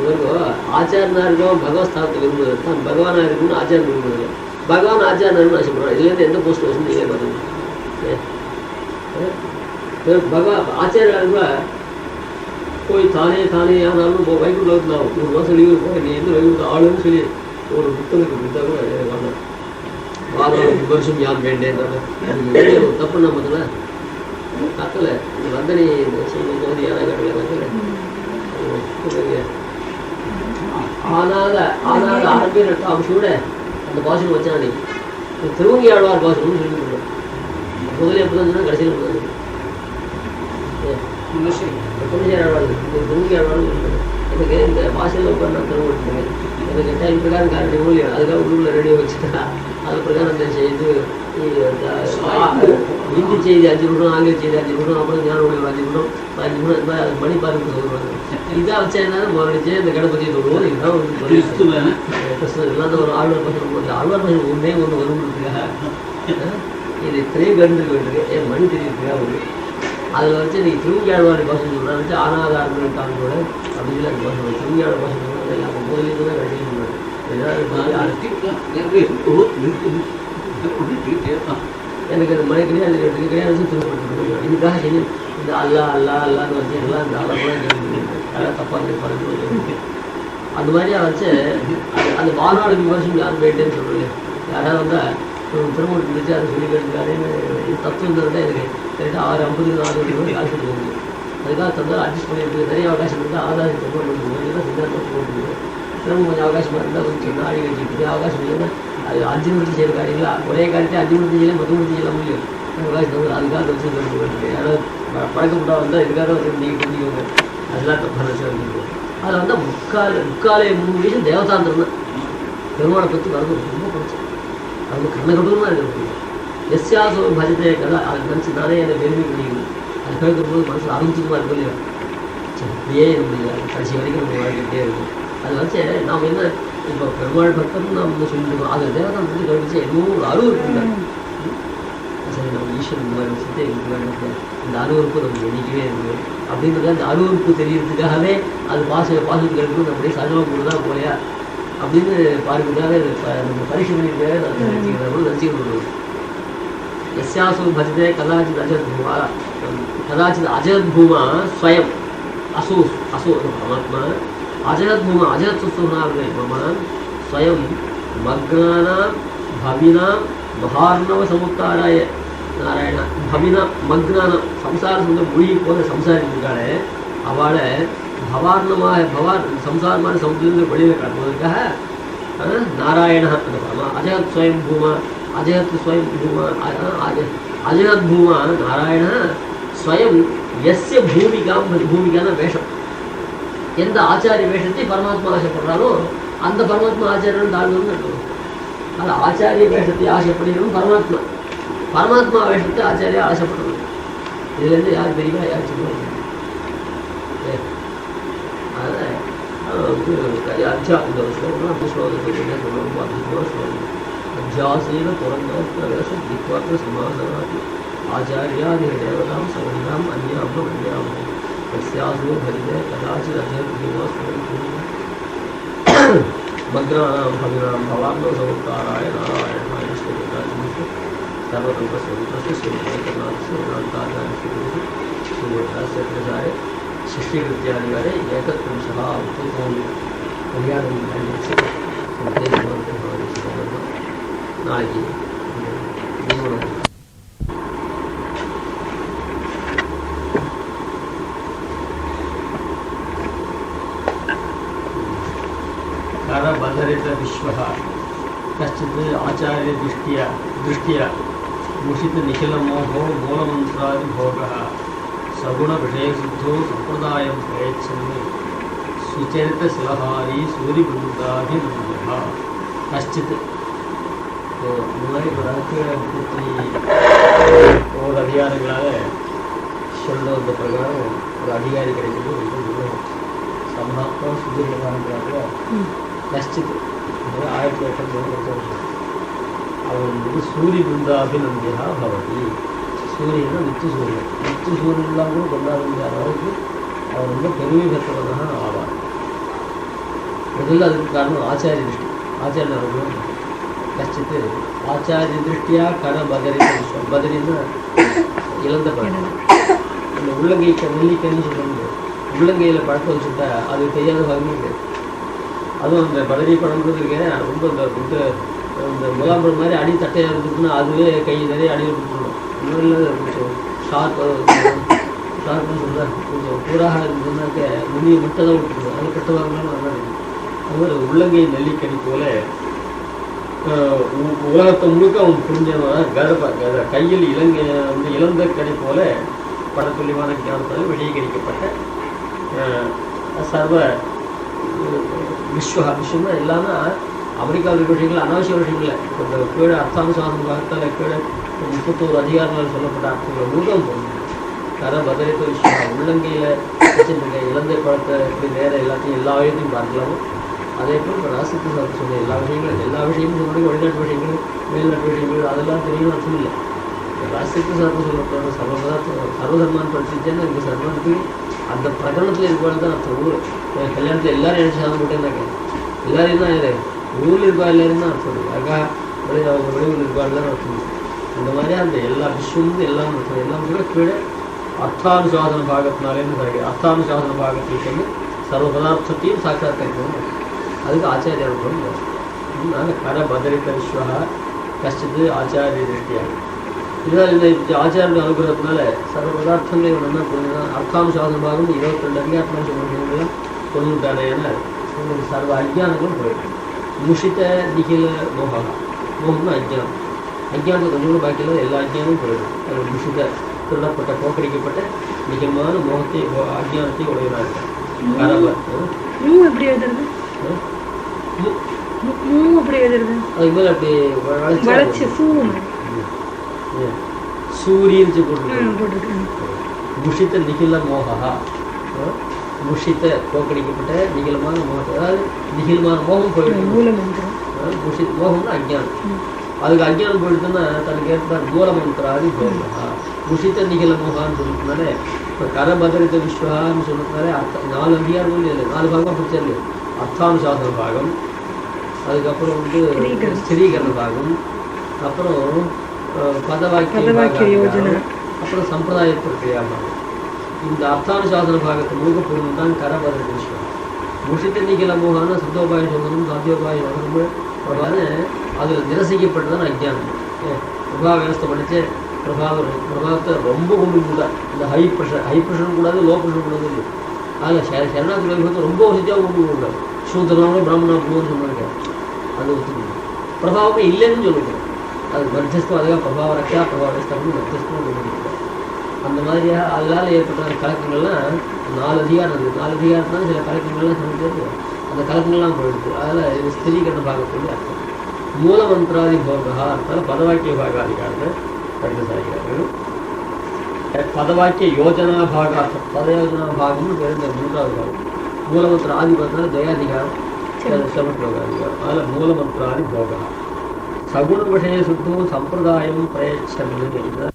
Speaker 1: இவருக்கோ ஆச்சாரனா இருக்கோம் பகவத்ஸ்தானத்தை விரும்புவது தான் பகவானாக இருக்குன்னு ஆச்சாரம் விரும்புவது. பகவான் ஆச்சாரன்னு ஆசைப்படுறான். இதுலேருந்து எந்த போஸ்ட் வசந்தீங்களே பார்த்தீங்க. ஆச்சாரியா கூட போய் தானே ஆனாலும் வைகுண்ட லோகத்தில் ஒரு மாதம் லீவு போய் நீ எந்த வைகுண்ட ஆளுன்னு சொல்லி ஒரு புத்தகத்துக்கு கொடுத்தா கூட வரணும். வாரம் வருஷம் யார் வேண்டேன் ஒரு தப்பு நம்ம பார்த்தல கத்தலை நீ வந்தனே போது யாரா கட்டல ஆனால அரபியல் அவசூட அந்த பாஷன் வச்சானே திருவங்கி ஆழ்வார் பாஷன்னு சொல்லி கொடுக்குறோம். முதல்ல எப்படி தான் கடைசியில் திருவங்கி ஆழ்வார் எனக்கு இந்த பாஷையில் உட்காந்து நான் திருவங்க எனக்கு டைம் பிரகாரம் காரணம் மூலியம் அதுக்காக உள்ளூரில் ரேடியோ வச்சுட்டா அது பிரகாரம் அந்த செய்து ஹிந்தி செய்தி 5 நிமிடம், ஆங்கில செய்தி 5 நிமிடம், அப்புறம் ஞான ஒளி 5 நிமிடம், 5 நிமிடம் இந்த மாதிரி அது மணி பார்த்து சொல்லுவாங்க. இதாக வச்சா என்ன மறுபடிச்சு இந்த கணபதியை சொல்லுவோம். இதுதான் வந்து எல்லாம் ஒரு ஆழ்வார் பசங்க ஆழ்வார் பசங்க ஒன்றே ஒன்று வருவதுக்காக இது இத்தனையும் கண்டுக்க வேண்டியிருக்கு. என் மணி தெரியுதுக்காக ஒரு அதில் வச்சு நீங்கள் திருவங்கி ஆழ்வார் பசங்க சொல்கிறா வச்சு ஆனாதாரங்கள் தாங்களோட அப்படி இல்லை அந்த பசங்க திருவங்கி ஆழ்வார் பசங்க சொல்கிறாங்க. இல்லை அப்போ முதலில் தான் கடைசி சொல்கிறாங்க. எனக்கு அந்த மழை கிடையாது, எனக்கு கிடையாது திருப்பி இதுக்காக செஞ்சு இந்த அல்லான்னு வச்சு எல்லாம் இந்த அதெல்லாம் தப்பாக பழகு அந்த மாதிரியா வச்சு அந்த வாழ்நாடு விமர்சனம் யாரும் வேண்டேன்னு சொல்லுங்க. யாராவது வந்தால் திருமணம் இருந்துச்சு அதை சொல்லி கேட்டுக்காருன்னு தத்துவம் இருந்தால் எனக்கு கரெக்டாக 6:50 காசு கொடுக்க அதுக்காக தந்தால் அட்ஜஸ்ட் பண்ணிட்டு நிறைய அவகாசம் இருந்தால் ஆதாரம் ரொம்ப பண்ணுவோம். சித்தாந்தம் போட்டுருவோம். திரும்ப கொஞ்சம் அவகாசமாக இருந்தால் கொஞ்சம் நாடி வச்சுட்டு அவகாசம் இல்லைன்னா அது 5 நிமிஷம் செய்கிற காரியங்களா ஒரே காரியத்தை 5 நிமிஷம் செய்யலாம் 10 நிமிஷம் செய்யலாம் முடியும். அவகாசம் வந்து அதுக்காக வச்சு யாராவது பழக்கப்பட்டா வந்தால் இதுக்காக வந்து நீங்கள் புரிஞ்சுக்கோங்க. அதெல்லாம் தப்பான விஷயம் வந்துருக்கோம். அதில் வந்து முக்காலே 3 விஷயம் தேவதாந்திரம் தான். பெருமாளை பற்றி வரது ரொம்ப பிடிச்சேன். அது கண்ணகடூரமாக இருக்கிறது. எஸ்யாசோ பஜத்தை கதை அதை நினச்சி நானே என்னை பெருமை பண்ணிக்கணும். அது கேட்கும்போது மனசு அருந்துக்குமா இருக்கும் இல்லையா. சரி இப்படியே நம்முடைய கடைசி வரைக்கும் நம்ம வாழ்க்கைட்டே இருக்கும். அதை வச்சு நாம் என்ன இப்போ பெருமாள் பக்தம்னு நாம் வந்து சொல்லியிருக்கோம். அதை தேவதான் வந்து கழிச்சு என்னமோ ஒரு அருள் இருக்குங்க. சரி நம்ம ஈஸ்வரன் இந்த மாதிரி வச்சுட்டு இந்த அருவறுப்பு நமக்கு எண்ணிக்கவே இருக்குது அப்படின்றத அந்த அருவறுப்பு தெரியறதுக்காகவே அது பாசத்துக்கு எடுக்கணும் நம்முடைய சஜமாக தான் போலையா அப்படின்னு பார்க்கறதுக்காக நம்ம பரீட்சை பண்ணியிருக்காக நான் நினச்சிக்கிறோம். எஸ்யாசு பஜதே கதாச்சித் அஜத்பூமா கதாச்சித் அஜத்பூமா ஸ்வயம் असो परमात्मा अजगद्भूमा अजगत्सुनार्गे मम स्वयं मग्नानां भविनां महार्णव समुत्ताराय नारायण भविना मग्नानां संसार समुद्र मुळी போன சம்சாரி இருக்காளே அவளை பவார்ணமாக சம்சாரமான சமுத்திரத்தில் வெளியில் காட்டுவதற்காக नारायणः अजहत् स्वयं भूमा अजहत् स्वयं भूमा अजहत् भूमा नारायणः स्वयं यस्य भूमिकाன வேஷம் எந்த ஆச்சாரிய வேஷத்தை பரமாத்மா ஆசைப்படுறாரோ அந்த பரமாத்மா ஆச்சாரியன் தாழ்ந்தவங்க இருக்கணும். அது ஆச்சாரிய வேஷத்தை ஆசைப்படுகிறவன் பரமாத்மா வேஷத்தை ஆச்சாரியா ஆசைப்படுறது. இதுலேருந்து யார் தெரியுமா யார் சொல்லுவாங்க. இந்த ஸ்லோகம் அந்த ஸ்லோகத்தை ரொம்ப அற்புதமான ஸ்லோகம். அத்தியாசேன துறந்த சமாதானாதி ஆச்சாரியாதி தேவதாம் சவதாம் அந்யாம் அந்யாம் तस्यासो भरिते कदाचित् मग्नानां भगिनां भवाब्दौ समुत्ताराय नारायणाय श्रीकृष्णाय सर्वतन्त्रस्वरूपस्य श्रीकर्णास्य श्रीवैरास्य प्रचारे शिष्यकृत्यादिवारे एकत्रिंशः नाळिगे करबदरित विश्वः कश्चित् आचार्यदृष्ट्या मुषित निखिलमोहो मूलमन्त्रादिभोगः सगुणविषयसिद्धो सम्प्रदायं प्रयच्छन् सुचरितशिलहारी सूर्यवृन्दाभिनन्दः कश्चित् ஒரு அதிகாரங்களாக சொல்லுவத பிரகாரம் ஒரு அதிகாரி கிடைக்கிறது சமாப்தம் சுதீர்காரங்களாக கஷ்டித்து 1000 வருஷம் அவன் சூரிய பிருந்தாபிநந்தியா பவதி. சூரியனா நித்திய சூரியன்லாம் கூட கொண்டாட முடியாத அளவுக்கு அவன் ரொம்ப பெருமை பெற்றவனாக ஆவார். முதல்ல அதுக்கு காரணம் ஆச்சாரிய திருஷ்டி. ஆச்சாரிய அனுபவம் கஷ்டித்து ஆச்சாரிய திருஷ்டியா கர பதரி பதரின்னா இழந்த பழக்கம். அந்த உள்ளங்கை நெல்லிக்கன்னு சொல்ல முடியாது. உள்ளங்கையில் பழக்கம் வச்சுட்டா அது தெரியாத பகுதி கிடையாது. அதுவும் அந்த பதறி பழம்ன்றது ரொம்ப இந்த முலாம்பரம் மாதிரி அடி தட்டையாக இருந்துச்சுன்னா அதுவே கை நிறைய அடியில் கொடுத்துடும். இன்னொரு கொஞ்சம் ஷார்ப்னு சொல்கிறேன் கொஞ்சம் கூறாக இருந்ததுனாக்க நுனியை மட்டும் தான் விட்டுருக்கும். அது கட்டதாக இருந்தாலும் நல்லா இருக்கும். அது மாதிரி உள்ளங்கை நெல்லிக்கடி போல உலகத்தை முழுக்க அவன் புரிஞ்சவன் கையில் இழந்த கடி போல படத்துள்ளிவான ஞானத்தால் வெளியீகரிக்கப்பட்ட சர்வ விஸ்வம்னா எல்லாமே அமெரிக்காவில் இருக்கிற விஷயங்கள் அனாவசிய விஷயங்கள் இல்லை. இப்போ இந்த கீழே அர்த்தானுசாசன பாகத்தால் கீழே 31 அதிகாரங்கள் சொல்லப்பட்ட அர்த்தங்களை முழுக்கம் போகணும். கர பதரித்த விஷயம் உள்ளங்கையில் வச்சுருக்க இலந்தை பழத்தை எப்படி நேரம் எல்லாத்தையும் எல்லா விஷயத்தையும் பார்க்கலாமோ அதே போல் இப்போ ராசித்து சாப்பிட்டு சொன்ன எல்லா விஷயமும் சொன்னது வெளிநாட்டு விஷயங்கள் மேல்நாட்டு விஷயங்கள் அதெல்லாம் தெரியணும் அர்த்தம் இல்லை. ராசித்து சாப்பிட்டு சொல்லப்படுற சர்வதர்மான்னு படிச்சுட்டேன்னா இந்த சர்வத்துக்கு அந்த பிரகரணத்தில் இருப்பாள் தான் அர்த்தம். ஊர் கல்யாணத்தில் எல்லாரும் நினைச்சு சாதம் போட்டேன்னாக்க எல்லாரையும் தான் இது ஊரில் இருப்பா எல்லாரும் தான் அர்த்தம். அக்கா அவங்க வெளியூரில் இருப்பாள்லாம் அர்த்தம். அந்த மாதிரியா அந்த எல்லா விஷயமும் எல்லாம் அர்த்தம் எல்லாம் கூட கீழே அர்த்தானுசாதன பாகத்தினாலேருந்து கிடைக்கும். அர்த்தானுசாதன பாகத்தில் வந்து சர்வ பதார்த்தத்தையும் சாட்சாத்கரிக்கணும். அதுக்கு ஆச்சாரிய அனுபவம். கர பதரித்த விஸ்வா கஷ்டித்து ஆச்சாரிய திருஷ்டியாக இதனால் இந்த ஆச்சாரிய அனுகிரகத்தினால சர்வ பதார்த்தங்களை ஒன்றா புரிஞ்சுன்னா அர்த்தானுசாதன பாகம் 22 அதிகாரத்திலாம் கொண்டுட்டானே உங்களுக்கு சர்வ அஜ்ஞானங்களும் போயிடும். முஷித்த நிகில மோகம்னா அஜ்ஞானம். அஜ்ஞானத்தை கொஞ்சம் கூட பாக்கி எல்லா அஜ்ஞானமும் போயிடும். அது முஷித்த திருடப்பட்ட போக்கடிக்கப்பட்ட நிகழ்மான மோகத்தை அஜ்ஞானத்தை உடையவராக அதுக்கு மேலே அப்படி சூரியன் போட்டு முஷித்த நிகில மோகா முஷித்த போக்கடிக்கப்பட்ட நிகிலமான மோகத்தை அதாவது நிகிலமான மோகம் போயிடும். மோகம்னா அஜ்ஞானம். அதுக்கு அஜ்ஞானம் போயிடுதுன்னா தனக்கு ஏற்பாடு மூலமந்திராதி போகா முஷித்த நிகில மோகான்னு சொல்லிட்டுனாலே இப்போ கரபதரித்த விஸ்வான்னு சொன்னதுனால 4 அதிகாரங்கள் இல்லை 4 பாகமாக பிடிச்சாரு. அர்த்தானுசாசன பாகம், அதுக்கப்புறம் வந்து ஸ்திரீகரண பாகம், அப்புறம் பதவாக்கிய யோஜனை, அப்புறம் சம்பிரதாய பிரக்கிரியா பாகம். இந்த அர்த்தானுசாசன பாகத்தை முழுக்க பொருள் தான் கரபதரித்த விஸ்வம். முஷித்த நிகில மோகான சித்தோபாய சோதனம் சாத்தியோபாய சோதனம் பிரபான அதில் நிரசிக்கப்பட்டதான் அஜ்ஞானம். பிரபா வியவஸ்தை பண்ணிச்சு பிரபாவத்தை ரொம்ப கொண்டு கூட இந்த ஹை ப்ரெஷரும் கூடாது லோ ப்ரெஷரும் கூடாது இல்லை. அதில் சரணாதி வைபவத்தை ரொம்ப வசதியாக கொண்டு கூடாது. சூத்திரனாலும் பிராமணா போகணும்னு சொன்னாங்க. அது ஒத்துக்கணும். பிரபாவமே இல்லைன்னு சொல்லணும். அது மத்தியஸ்தம் அதுக்காக பிரபாவ ரக்கா பிரபாவ ரஷ்டம் மத்தியஸ்தம் ஒன்று. அந்த மாதிரியாக அதனால் ஏற்பட்ட கலக்கங்கள்லாம் 4 அதிகாரம் இருக்குது. 4 அதிகாரத்தினால சில கலக்கங்கள்லாம் சொல்லிட்டு அந்த கலக்கங்கள்லாம் போயிடுது. அதில் இது ஸ்திரீகரண பாகத்துக்கு அர்த்தம். மூலமந்திராதி போகா அதனால பதவாக்கிய பாகாதிகாரன்னு ரெண்டு சாதிக்கிறார்கள். பதவாக்கிய யோஜனா பாகார்த்தம் பதயோஜனா பாகம்னு பேர் இந்த 3வது பாகம். மூலமந்திர ஆதி பார்த்தா ஜெயாதிகாரம் சமஸ்லோகாதிகாரம். அதில் மூலமந்திராதி போகா சகுண விஷய சுத்தம் சம்பிரதாயம் பிரயச்சன்னு